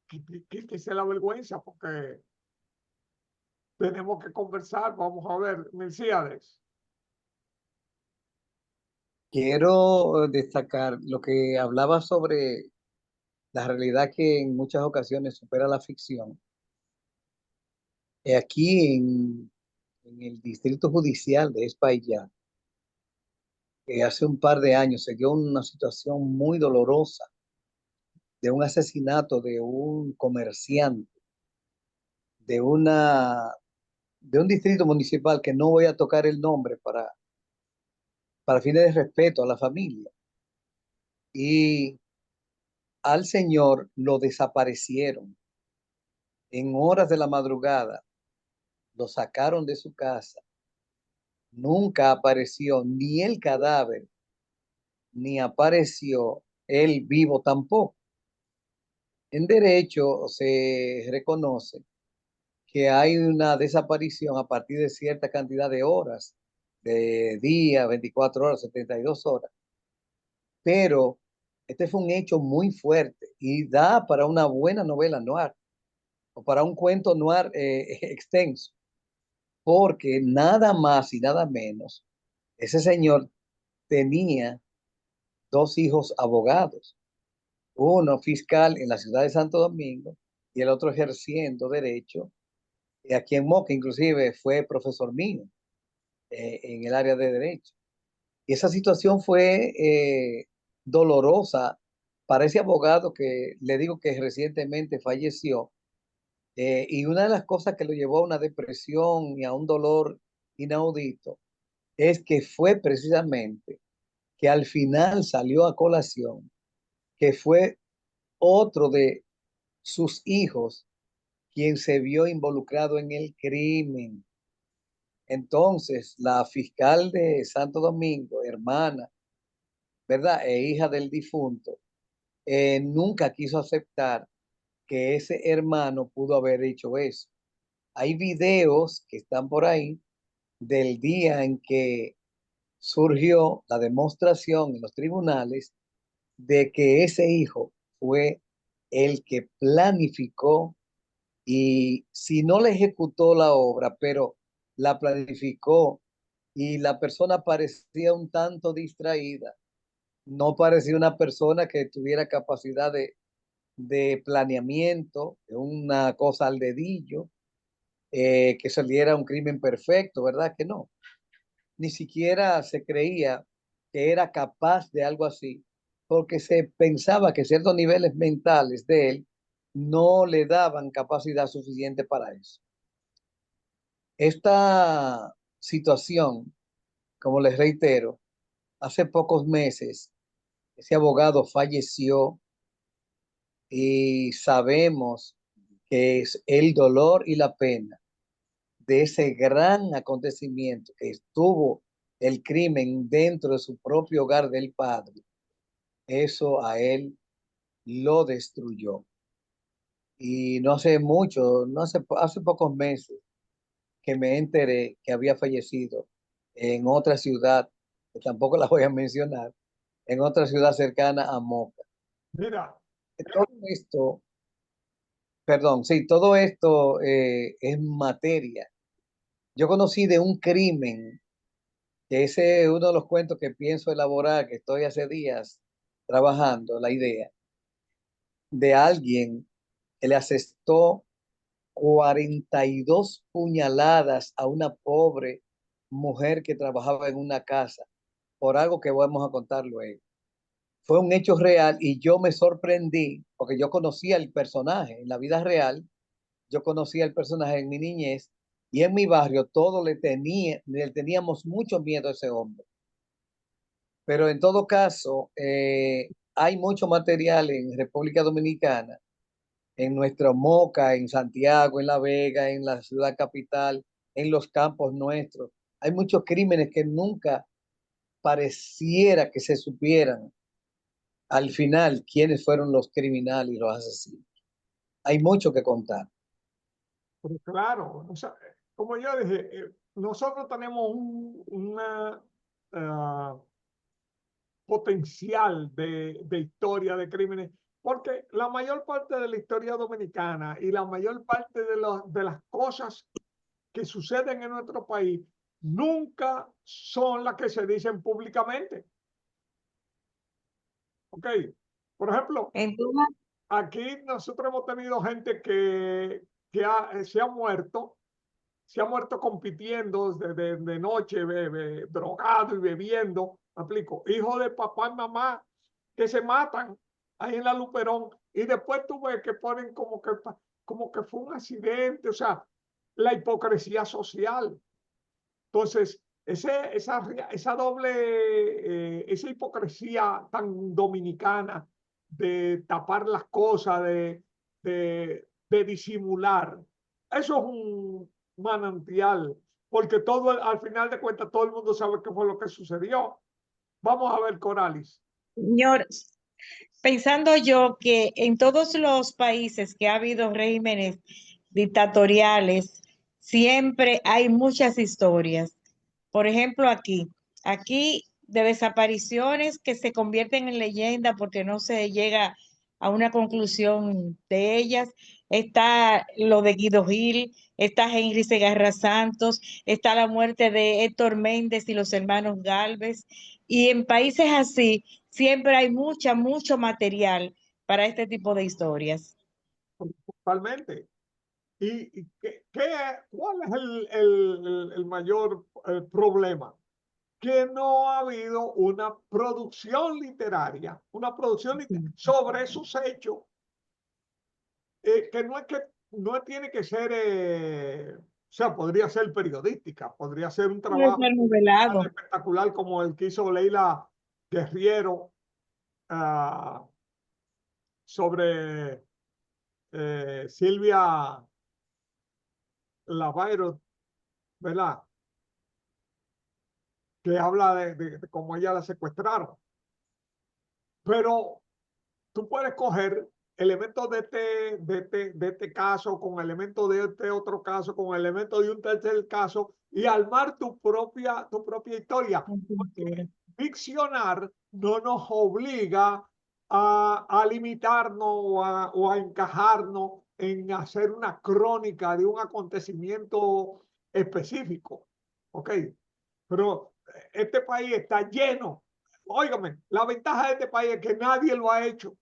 quítese la vergüenza porque tenemos que conversar. Vamos a ver, Milcíades. Quiero destacar lo que hablaba sobre la realidad que en muchas ocasiones supera la ficción. Aquí en el Distrito Judicial de Espaillat, hace un par de años se dio una situación muy dolorosa de un asesinato de un comerciante de de un distrito municipal que no voy a tocar el nombre para fines de respeto a la familia. Y al señor lo desaparecieron en horas de la madrugada, lo sacaron de su casa, nunca apareció ni el cadáver, ni apareció él vivo tampoco. En derecho se reconoce que hay una desaparición a partir de cierta cantidad de horas, de día, 24 horas, 72 horas. Pero este fue un hecho muy fuerte y da para una buena novela noir o para un cuento noir extenso, porque nada más y nada menos, ese señor tenía dos hijos abogados, uno fiscal en la ciudad de Santo Domingo y el otro ejerciendo derecho aquí en Moca, inclusive fue profesor mío en el área de derecho. Y esa situación fue dolorosa para ese abogado que le digo que recientemente falleció. Y una de las cosas que lo llevó a una depresión y a un dolor inaudito es que fue precisamente que al final salió a colación que fue otro de sus hijos quien se vio involucrado en el crimen. Entonces, la fiscal de Santo Domingo, hermana, ¿verdad? E hija del difunto, nunca quiso aceptar que ese hermano pudo haber hecho eso. Hay videos que están por ahí del día en que surgió la demostración en los tribunales de que ese hijo fue el que planificó y si no le ejecutó la obra, pero la planificó y la persona parecía un tanto distraída, no parecía una persona que tuviera capacidad de planeamiento, de una cosa al dedillo, que saliera un crimen perfecto, ¿verdad? Que no. Ni siquiera se creía que era capaz de algo así, porque se pensaba que ciertos niveles mentales de él no le daban capacidad suficiente para eso. Esta situación, como les reitero, hace pocos meses ese abogado falleció y sabemos que es el dolor y la pena de ese gran acontecimiento que estuvo el crimen dentro de su propio hogar del padre, eso a él lo destruyó. Y no hace mucho, hace pocos meses que me enteré que había fallecido en otra ciudad, que tampoco la voy a mencionar, en otra ciudad cercana a Moca. Mira, Todo esto, perdón, sí, todo esto es materia. Yo conocí de un crimen, que ese es uno de los cuentos que pienso elaborar, que estoy hace días trabajando, la idea, de alguien que le asestó 42 puñaladas a una pobre mujer que trabajaba en una casa, por algo que vamos a contar luego. Fue un hecho real y yo me sorprendí porque yo conocía el personaje en la vida real, yo conocía el personaje en mi niñez y en mi barrio todo le teníamos mucho miedo a ese hombre. Pero en todo caso, hay mucho material en República Dominicana, en nuestra Moca, en Santiago, en La Vega, en la ciudad capital, en los campos nuestros. Hay muchos crímenes que nunca pareciera que se supieran al final quiénes fueron los criminales y los asesinos. Hay mucho que contar. pero claro, o sea, como yo dije, nosotros tenemos una potencial de historia de crímenes, porque la mayor parte de la historia dominicana y la mayor parte de las cosas que suceden en nuestro país nunca son las que se dicen públicamente. ¿Ok? Por ejemplo, Entonces, aquí nosotros hemos tenido gente que se ha muerto compitiendo de noche, drogado y bebiendo. ¿Me explico? Hijos de papá y mamá que se matan ahí en la Luperón y después tú ves que ponen como que fue un accidente, o sea, la hipocresía social. Entonces, esa doble, esa hipocresía tan dominicana de tapar las cosas, de disimular, eso es un manantial, porque todo, al final de cuentas, todo el mundo sabe qué fue lo que sucedió. Vamos a ver, Coralis. señor, pensando yo que en todos los países que ha habido regímenes dictatoriales, siempre hay muchas historias. Por ejemplo, aquí de desapariciones que se convierten en leyenda porque no se llega a una conclusión de ellas. Está lo de Guido Gil, está Henry Segarra Santos, está la muerte de Héctor Méndez y los hermanos Galvez. Y en países así siempre hay mucho material para este tipo de historias. Totalmente. ¿Y cuál es el mayor problema? Que no ha habido una producción literaria sobre esos hechos, que no tiene que ser, o sea, podría ser periodística, podría ser un Puede trabajo ser tan novelado. espectacular como el que hizo Leila Guerriero, ah, sobre Silvia Lavairo, ¿verdad? Que habla de cómo ella la secuestraron. Pero tú puedes coger elementos de este caso con elementos de este otro caso, con elementos de un tercer caso y armar tu propia historia. Porque ficcionar no nos obliga a limitarnos o a encajarnos en hacer una crónica de un acontecimiento específico. ¿Ok? Pero este país está lleno. Óigame, la ventaja de este país es que nadie lo ha hecho.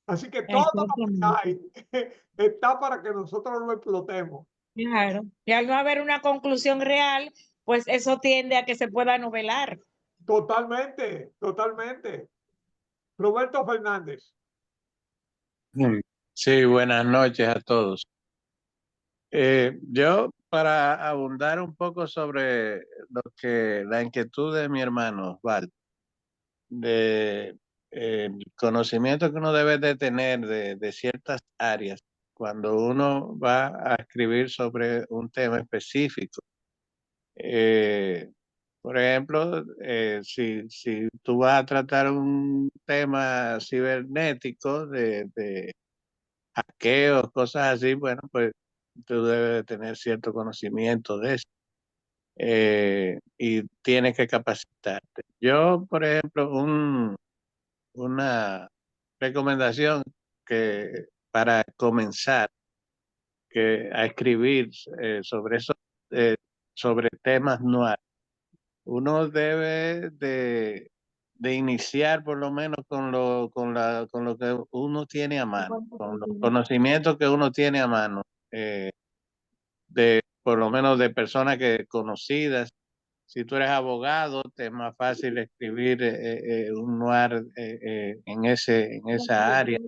Así que todo lo que Exactamente. hay está para que nosotros lo explotemos. Claro. Y al no haber una conclusión real, pues eso tiende a que se pueda novelar. Totalmente, totalmente. Roberto Fernández. Sí, buenas noches a todos. Yo, para abundar un poco sobre la inquietud de mi hermano Osvaldo, el conocimiento que uno debe de tener de ciertas áreas cuando uno va a escribir sobre un tema específico. Por ejemplo, si tú vas a tratar un tema cibernético de hackeos, cosas así, bueno, pues tú debes de tener cierto conocimiento de eso. Y tienes que capacitarte. Yo, por ejemplo, una recomendación que para comenzar a escribir sobre eso, sobre temas nuevos, uno debe de iniciar por lo menos con lo que uno tiene a mano, con los conocimientos que uno tiene a mano, por lo menos de personas conocidas. Si tú eres abogado, te es más fácil escribir un noir en esa área.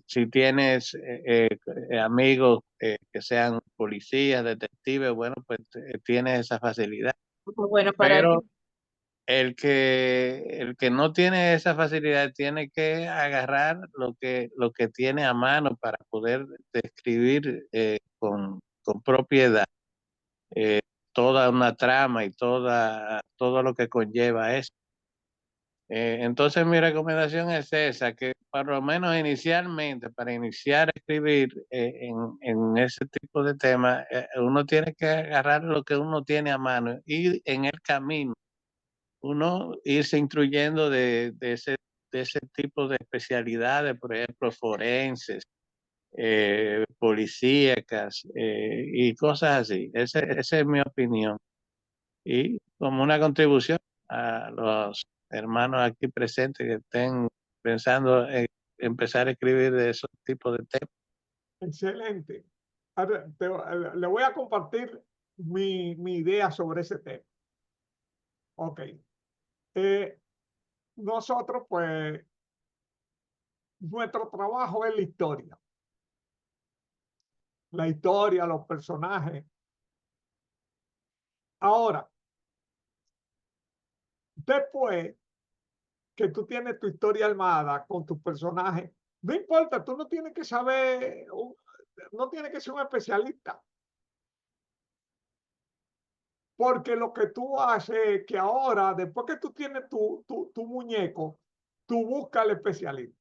Si tienes amigos que sean policías, detectives, bueno, pues tienes esa facilidad. Bueno, Pero el que no tiene esa facilidad tiene que agarrar lo que tiene a mano para poder describir con propiedad toda una trama y todo lo que conlleva eso. Entonces mi recomendación es esa, que por lo menos inicialmente, para iniciar a escribir en ese tipo de temas, uno tiene que agarrar lo que uno tiene a mano y en el camino uno irse instruyendo de ese tipo de especialidades, por ejemplo, forenses, policíacas y cosas así. Esa es mi opinión. Y como una contribución a los hermanos aquí presentes que estén pensando en empezar a escribir de esos tipos de temas. Excelente. Ahora, le voy a compartir mi idea sobre ese tema. Ok. Nosotros, pues, nuestro trabajo es la historia. La historia, los personajes. Ahora, después que tú tienes tu historia armada con tus personajes, no importa, tú no tienes que saber, no tienes que ser un especialista. Porque lo que tú haces es que ahora, después que tú tienes tu muñeco, tú buscas al especialista.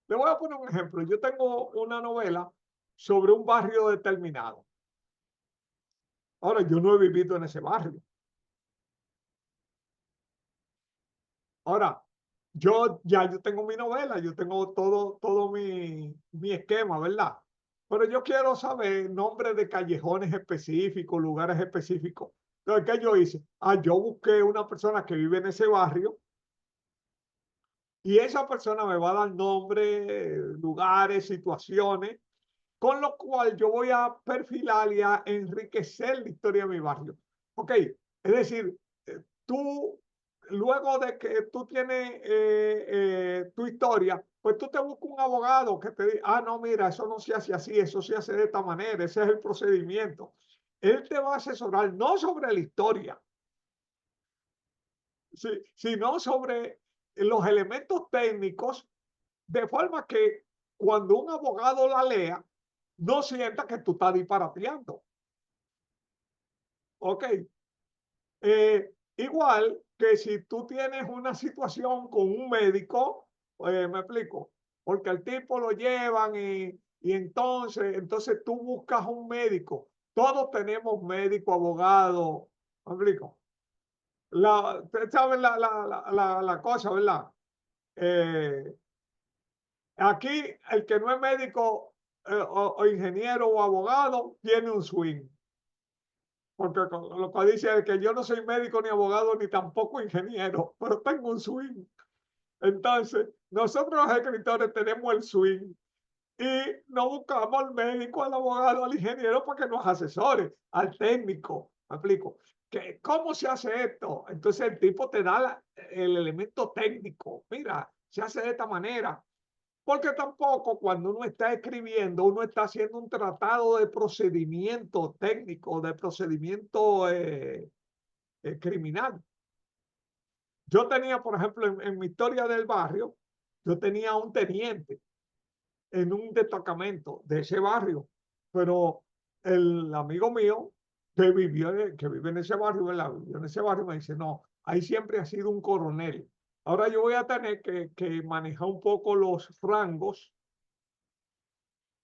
Le voy a poner un ejemplo. Yo tengo una novela sobre un barrio determinado. Ahora, yo no he vivido en ese barrio. Ahora, yo tengo mi novela, yo tengo todo mi esquema, ¿verdad? Pero yo quiero saber nombres de callejones específicos, lugares específicos. Entonces, ¿qué yo hice? Yo busqué una persona que vive en ese barrio y esa persona me va a dar nombres, lugares, situaciones, con lo cual yo voy a perfilar y a enriquecer la historia de mi barrio. Ok, es decir, tú, luego de que tú tienes tu historia, pues tú te buscas un abogado que te diga, no, mira, eso no se hace así, eso se hace de esta manera, ese es el procedimiento. Él te va a asesorar no sobre la historia, sino sobre los elementos técnicos, de forma que cuando un abogado la lea, no sienta que tú estás disparateando. Ok. Igual que si tú tienes una situación con un médico, me explico, porque al tipo lo llevan y entonces tú buscas un médico. Todos tenemos médico, abogado, me explico. Ustedes saben la cosa, ¿verdad? Aquí el que no es médico o ingeniero o abogado tiene un swing. Porque lo que dice es que yo no soy médico ni abogado ni tampoco ingeniero, pero tengo un swing. Entonces, nosotros los escritores tenemos el swing y no buscamos al médico, al abogado, al ingeniero para que nos asesore, al técnico. ¿Me explico? ¿Cómo se hace esto? Entonces el tipo te da el elemento técnico. Mira, se hace de esta manera. Porque tampoco cuando uno está escribiendo, uno está haciendo un tratado de procedimiento técnico, de procedimiento criminal. Yo tenía, por ejemplo, en mi historia del barrio, yo tenía un teniente en un destacamento de ese barrio, pero el amigo mío que vive en ese barrio, ¿verdad? Vivió en ese barrio, me dice, no, ahí siempre ha sido un coronel. Ahora yo voy a tener que manejar un poco los rangos,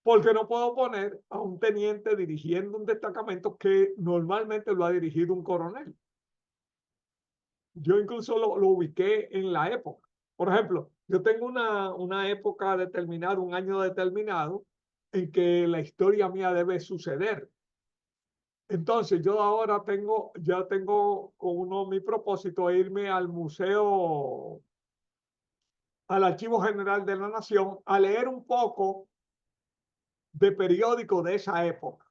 porque no puedo poner a un teniente dirigiendo un destacamento que normalmente lo ha dirigido un coronel. Yo incluso lo ubiqué en la época. Por ejemplo, yo tengo una época determinada, un año determinado, en que la historia mía debe suceder. Entonces, yo ahora ya tengo con uno de mis propósitos irme al museo, al Archivo General de la Nación, a leer un poco de periódicos de esa época,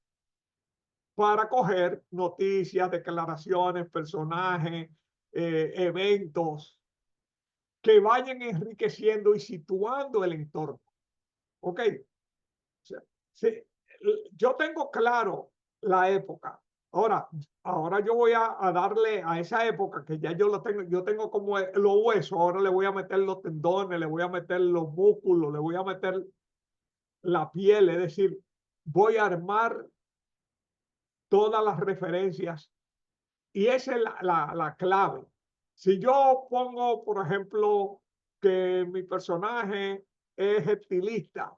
para coger noticias, declaraciones, personajes, eventos que vayan enriqueciendo y situando el entorno. ¿Ok? O sea, sí, yo tengo claro la época. Ahora yo voy a darle a esa época que ya yo tengo como los huesos, ahora le voy a meter los tendones, le voy a meter los músculos, le voy a meter la piel, es decir, voy a armar todas las referencias y esa es la clave. Si yo pongo, por ejemplo, que mi personaje es estilista,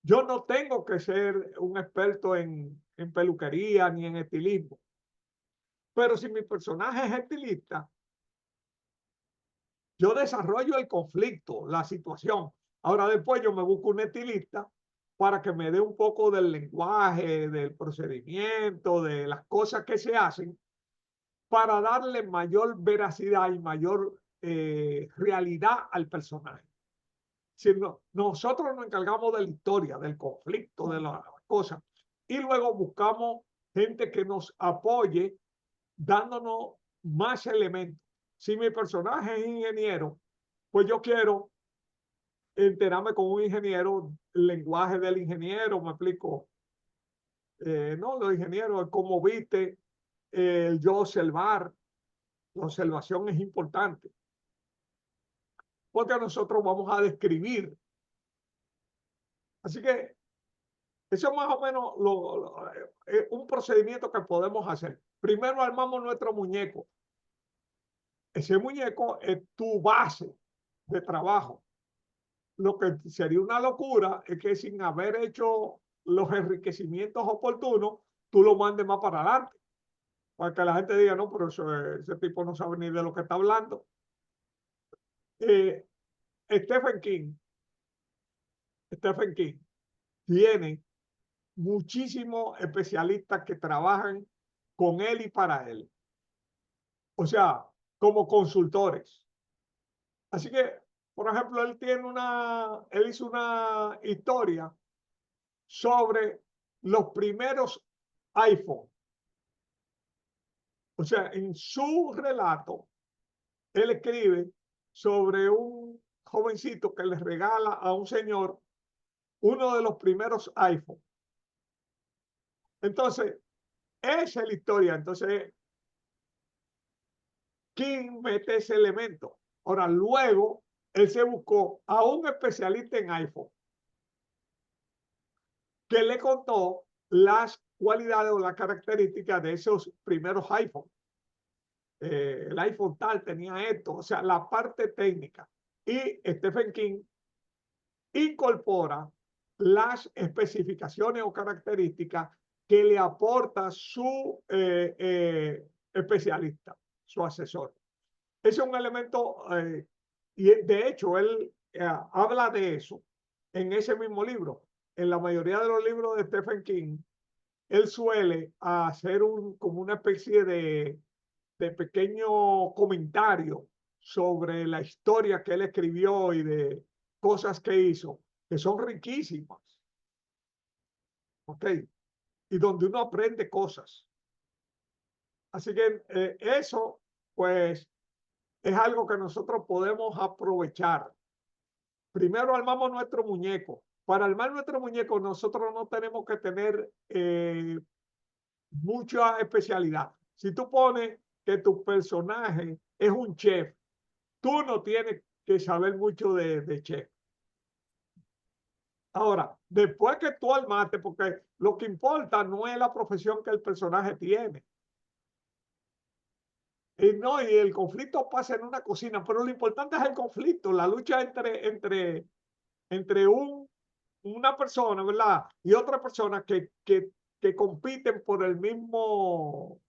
yo no tengo que ser un experto en peluquería ni en estilismo. Pero si mi personaje es estilista, yo desarrollo el conflicto, la situación. Ahora después yo me busco un estilista para que me dé un poco del lenguaje, del procedimiento, de las cosas que se hacen, para darle mayor veracidad y mayor realidad al personaje. Si no, nosotros nos encargamos de la historia, del conflicto, de las cosas, y luego buscamos gente que nos apoye dándonos más elementos. Si mi personaje es ingeniero, pues yo quiero enterarme con un ingeniero, el lenguaje del ingeniero, me explico. No, los ingenieros, cómo viste, yo observar, la observación es importante, porque nosotros vamos a describir. Así que eso es más o menos un procedimiento que podemos hacer. Primero armamos nuestro muñeco. Ese muñeco es tu base de trabajo. Lo que sería una locura es que sin haber hecho los enriquecimientos oportunos, tú lo mandes más para adelante. Para que la gente diga, no, pero ese tipo no sabe ni de lo que está hablando. Stephen King tiene muchísimos especialistas que trabajan con él y para él. O sea, como consultores. Así que, por ejemplo, él hizo una historia sobre los primeros iPhone. O sea, en su relato, él escribe sobre un jovencito que le regala a un señor uno de los primeros iPhone. Entonces, esa es la historia. Entonces, King mete ese elemento. Ahora, luego, él se buscó a un especialista en iPhone que le contó las cualidades o las características de esos primeros iPhone. El iPhone tal tenía esto, o sea, la parte técnica. Y Stephen King incorpora las especificaciones o características que le aporta su especialista, su asesor. Ese es un elemento, y de hecho él habla de eso en ese mismo libro. En la mayoría de los libros de Stephen King, él suele hacer como una especie de pequeño comentario sobre la historia que él escribió y de cosas que hizo, que son riquísimas. ¿Ok? Y donde uno aprende cosas. Así que eso, pues, es algo que nosotros podemos aprovechar. Primero armamos nuestro muñeco. Para armar nuestro muñeco nosotros no tenemos que tener mucha especialidad. Si tú pones que tu personaje es un chef, tú no tienes que saber mucho de chef. Ahora, después que tú armaste, porque lo que importa no es la profesión que el personaje tiene. Y no, y el conflicto pasa en una cocina, pero lo importante es el conflicto, la lucha entre una persona, ¿verdad? Y otra persona que compiten por el mismo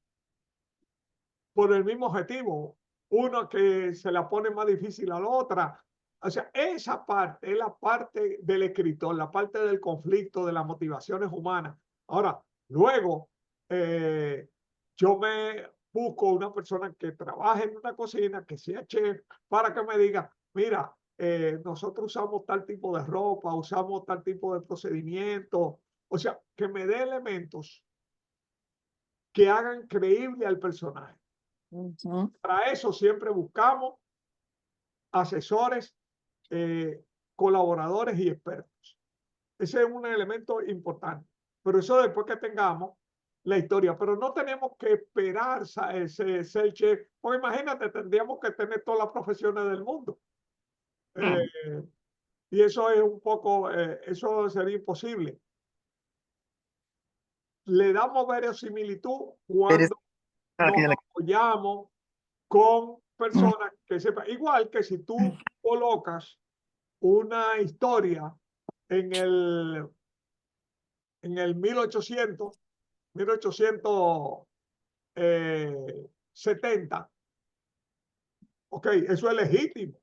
objetivo. Uno que se la pone más difícil a la otra. O sea, esa parte es la parte del escritor, la parte del conflicto, de las motivaciones humanas. Ahora, luego, yo me busco una persona que trabaje en una cocina, que sea chef, para que me diga, mira, nosotros usamos tal tipo de ropa, usamos tal tipo de procedimiento. O sea, que me dé elementos que hagan creíble al personaje. Para eso siempre buscamos asesores, colaboradores y expertos. Ese es un elemento importante. Pero eso después que tengamos la historia. Pero no tenemos que esperar ser chef. Porque imagínate, tendríamos que tener todas las profesiones del mundo. Y eso es un poco, eso sería imposible. Le damos verosimilitud cuando nos apoyamos con personas que sepan. Igual que si tú colocas una historia en el 1870, ok, eso es legítimo.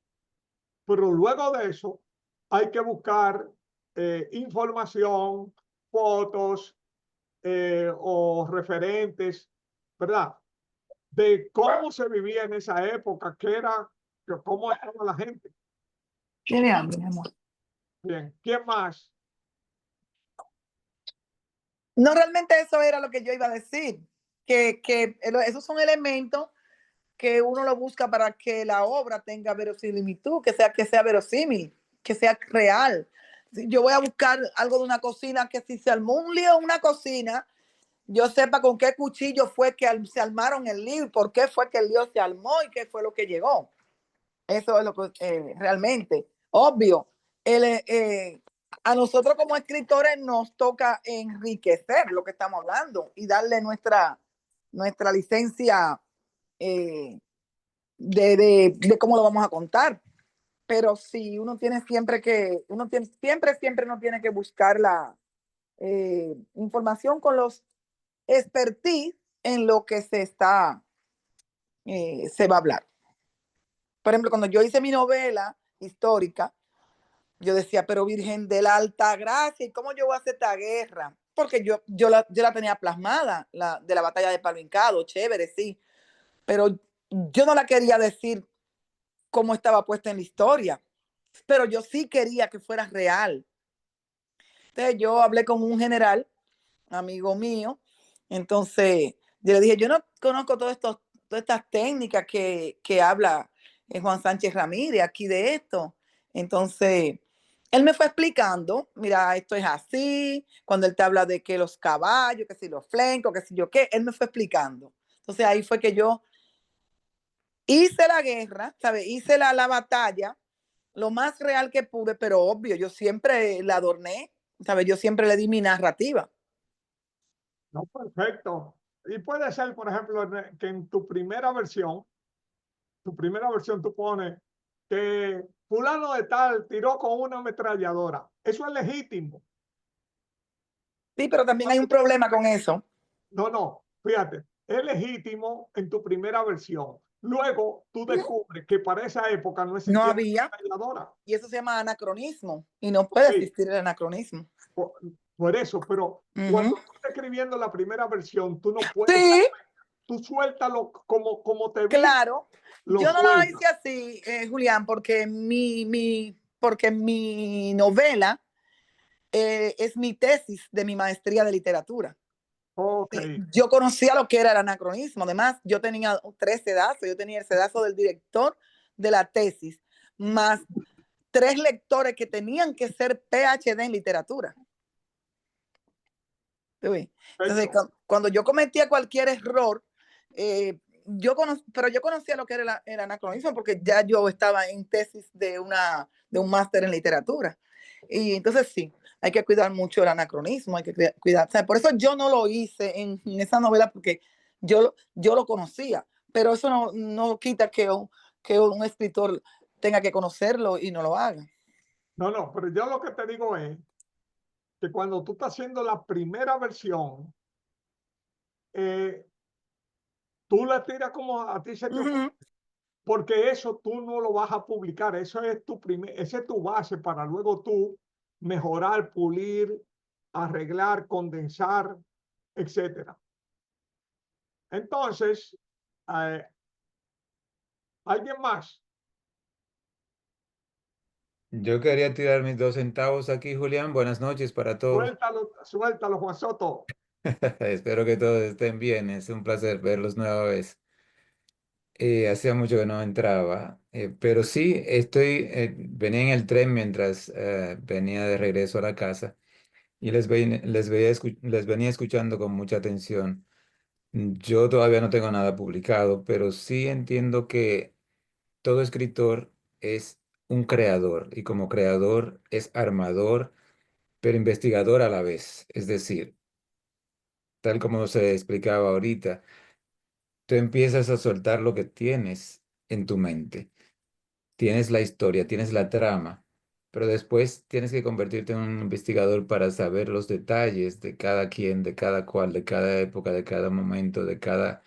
Pero luego de eso hay que buscar información, fotos o referentes, ¿verdad? De cómo se vivía en esa época, cómo estaba la gente. Tiene hambre, mi amor. Bien, ¿quién más? No, realmente eso era lo que yo iba a decir, que esos son elementos que uno lo busca para que la obra tenga verosimilitud, que sea verosímil, que sea real. Si yo voy a buscar algo de una cocina, que si se armó un lío en una cocina, yo sepa con qué cuchillo fue que se armaron el lío, por qué fue que el lío se armó y qué fue lo que llegó. Eso es lo que realmente, obvio, a nosotros como escritores nos toca enriquecer lo que estamos hablando y darle nuestra licencia de cómo lo vamos a contar. Pero sí, uno tiene siempre que, siempre no tiene que buscar la información con los expertise en lo que se va a hablar. Por ejemplo, cuando yo hice mi novela histórica, yo decía, pero Virgen de la Alta Gracia, ¿y cómo yo voy a hacer esta guerra? Porque yo la tenía plasmada, de la batalla de Palo Hincado, chévere, sí, pero yo no la quería decir como estaba puesta en la historia, pero yo sí quería que fuera real. Entonces yo hablé con un general, amigo mío, entonces yo le dije, yo no conozco todas estas técnicas que habla Juan Sánchez Ramírez aquí de esto. Entonces, él me fue explicando, mira, esto es así, cuando él te habla de que los caballos, que si los flencos, que si yo qué, él me fue explicando. Entonces ahí fue que yo hice la guerra, ¿sabes? Hice la batalla lo más real que pude, pero obvio, yo siempre la adorné, ¿sabes? Yo siempre le di mi narrativa. No, perfecto. Y puede ser, por ejemplo, que en tu primera versión tú pones que fulano de tal tiró con una ametralladora. Eso es legítimo. Sí, pero también hay un problema con eso. No, fíjate, es legítimo en tu primera versión. Luego tú descubres que para esa época no existía No había. ametralladora. Y eso se llama anacronismo. Y no puede Sí, existir el anacronismo. por eso, pero cuando tú estás escribiendo la primera versión, tú no puedes, Sí, tú suéltalo como te vi, claro. lo Yo no lo sueltas. hice así, Julián, porque porque mi novela es mi tesis de mi maestría de literatura. Ok, Yo conocía lo que era el anacronismo. Además, yo tenía 3 sedazos. Yo tenía el sedazo del director de la tesis, más 3 lectores que tenían que ser PhD en literatura. Entonces, perfecto. cuando yo cometía cualquier error, pero yo conocía lo que era el anacronismo porque ya yo estaba en tesis de un máster en literatura. Y entonces sí, hay que cuidar mucho el anacronismo, hay que cuidar. O sea, por eso yo no lo hice en esa novela porque yo lo conocía, pero eso no quita que un escritor tenga que conocerlo y no lo haga. No, pero yo lo que te digo es que cuando tú estás haciendo la primera versión, tú la tiras como a ti se te ocurre, porque eso tú no lo vas a publicar, esa es tu base para luego tú mejorar, pulir, arreglar, condensar, etcétera. Entonces, ¿alguien más? Yo quería tirar mis 2 centavos aquí, Julián. Buenas noches para todos. Suéltalo, Juan Soto. Espero que todos estén bien. Es un placer verlos nueva vez. Hacía mucho que no entraba, pero sí, venía en el tren mientras venía de regreso a la casa y les venía escuchando con mucha atención. Yo todavía no tengo nada publicado, pero sí entiendo que todo escritor es un creador y como creador es armador, pero investigador a la vez. Es decir, tal como se explicaba ahorita, tú empiezas a soltar lo que tienes en tu mente. Tienes la historia, tienes la trama, pero después tienes que convertirte en un investigador para saber los detalles de cada quien, de cada cual, de cada época, de cada momento, de cada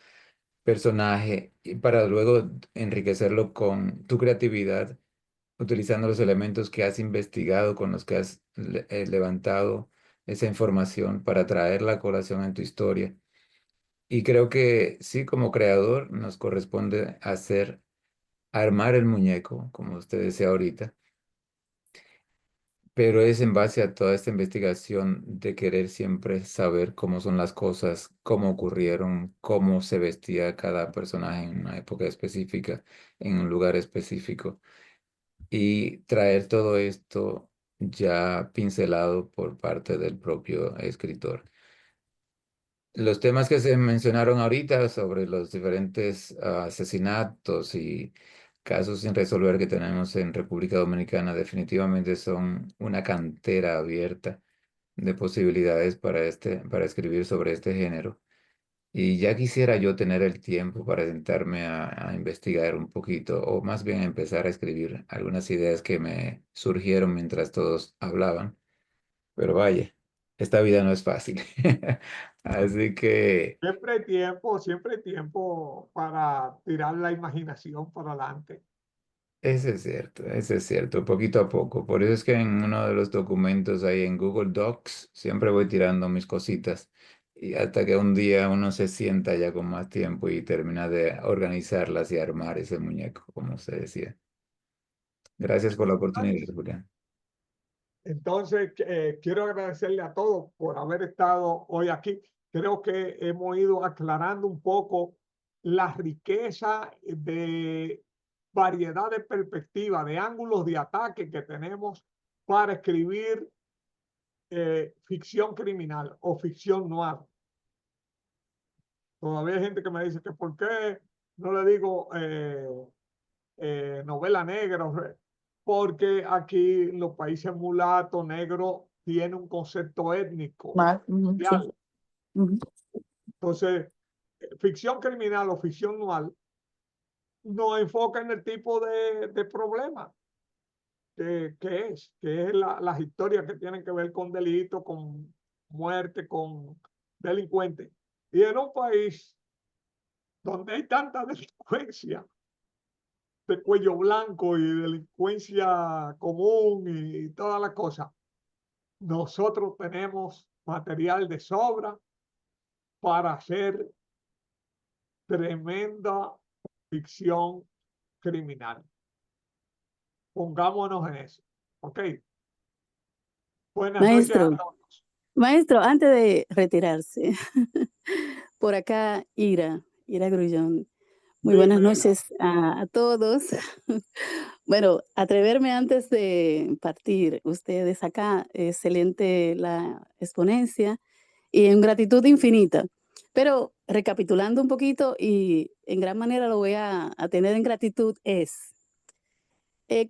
personaje, y para luego enriquecerlo con tu creatividad, utilizando los elementos que has investigado, con los que has levantado esa información para traerla a colación en tu historia. Y creo que sí, como creador, nos corresponde armar el muñeco, como usted decía ahorita, pero es en base a toda esta investigación de querer siempre saber cómo son las cosas, cómo ocurrieron, cómo se vestía cada personaje en una época específica, en un lugar específico, y traer todo esto ya pincelado por parte del propio escritor. Los temas que se mencionaron ahorita sobre los diferentes asesinatos y casos sin resolver que tenemos en República Dominicana definitivamente son una cantera abierta de posibilidades para escribir sobre este género. Y ya quisiera yo tener el tiempo para sentarme a investigar un poquito, o más bien empezar a escribir algunas ideas que me surgieron mientras todos hablaban. Pero vaya, esta vida no es fácil. Así que Siempre hay tiempo para tirar la imaginación para adelante. eso es cierto, poquito a poco. Por eso es que en uno de los documentos ahí en Google Docs siempre voy tirando mis cositas y hasta que un día uno se sienta ya con más tiempo y termina de organizarlas y armar ese muñeco, como usted decía. Gracias por la oportunidad, Julián. Entonces, quiero agradecerle a todos por haber estado hoy aquí. Creo que hemos ido aclarando un poco la riqueza de variedad de perspectivas, de ángulos de ataque que tenemos para escribir ficción criminal o ficción noir. Todavía hay gente que me dice que por qué no le digo novela negra, porque aquí los países mulatos, negros, tienen un concepto étnico. Sí. Entonces, ficción criminal o ficción noir no enfoca en el tipo de problema que es las historias que tienen que ver con delito, con muerte, con delincuentes. Y en un país donde hay tanta delincuencia de cuello blanco y delincuencia común y todas las cosas, nosotros tenemos material de sobra para hacer tremenda ficción criminal. Pongámonos en eso. ¿Ok? Buenas noches a Maestro, todos. maestro, antes de retirarse, por acá Ira Grullón. Muy buenas Dime, noches a todos. Bueno, atreverme antes de partir, ustedes acá, excelente la exponencia y en gratitud infinita. Pero recapitulando un poquito y en gran manera lo voy a tener en gratitud es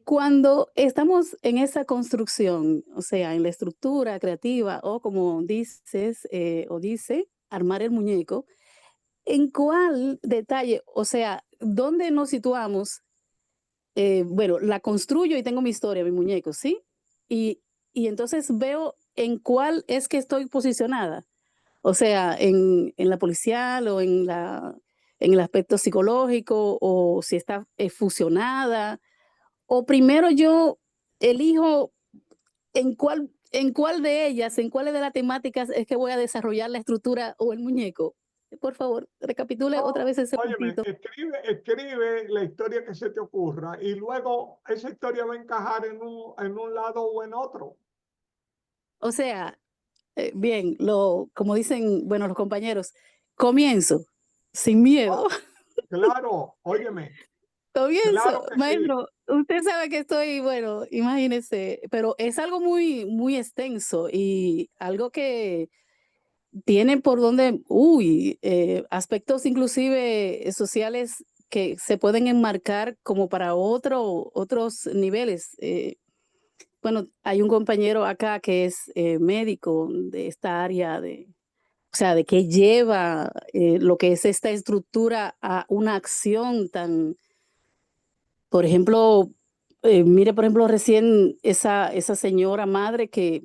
cuando estamos en esa construcción, o sea, en la estructura creativa o como dices o dice, armar el muñeco, ¿en cuál detalle, o sea, dónde nos situamos? Bueno, la construyo y tengo mi historia, mi muñeco, ¿sí? Y entonces veo en cuál es que estoy posicionada. O sea, en la policial o en el aspecto psicológico o si está fusionada. O primero yo elijo en cuál de ellas, en cuáles de las temáticas es que voy a desarrollar la estructura o el muñeco. Por favor, recapitule otra vez ese Óyeme, puntito. escribe la historia que se te ocurra y luego esa historia va a encajar en un lado o en otro. O sea, bien, como dicen, bueno, los compañeros, comienzo sin miedo. Claro, óyeme, Comienzo, claro que sí. maestro, usted sabe que estoy, bueno, imagínese, pero es algo muy, muy extenso y algo que tiene por donde, aspectos inclusive sociales que se pueden enmarcar como para otros niveles. Bueno, hay un compañero acá que es médico de esta área o sea, de que lleva lo que es esta estructura a una acción tan, por ejemplo, mire, por ejemplo, recién esa señora madre que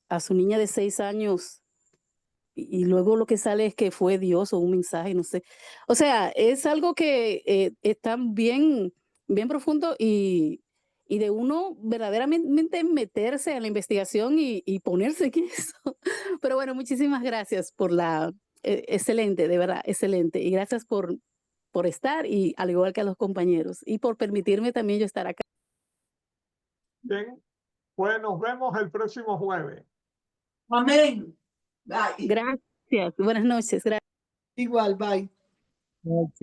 a su niña de 6 años y luego lo que sale es que fue Dios o un mensaje, no sé. O sea, es algo que está bien, bien profundo y de uno verdaderamente meterse en la investigación y ponerse en eso. Pero bueno, muchísimas gracias por excelente, de verdad, excelente. Y gracias por estar y al igual que a los compañeros y por permitirme también yo estar acá. Bien, pues nos vemos el próximo jueves. Amén. Bye. Gracias, buenas noches. Gracias. Igual, bye. Ok.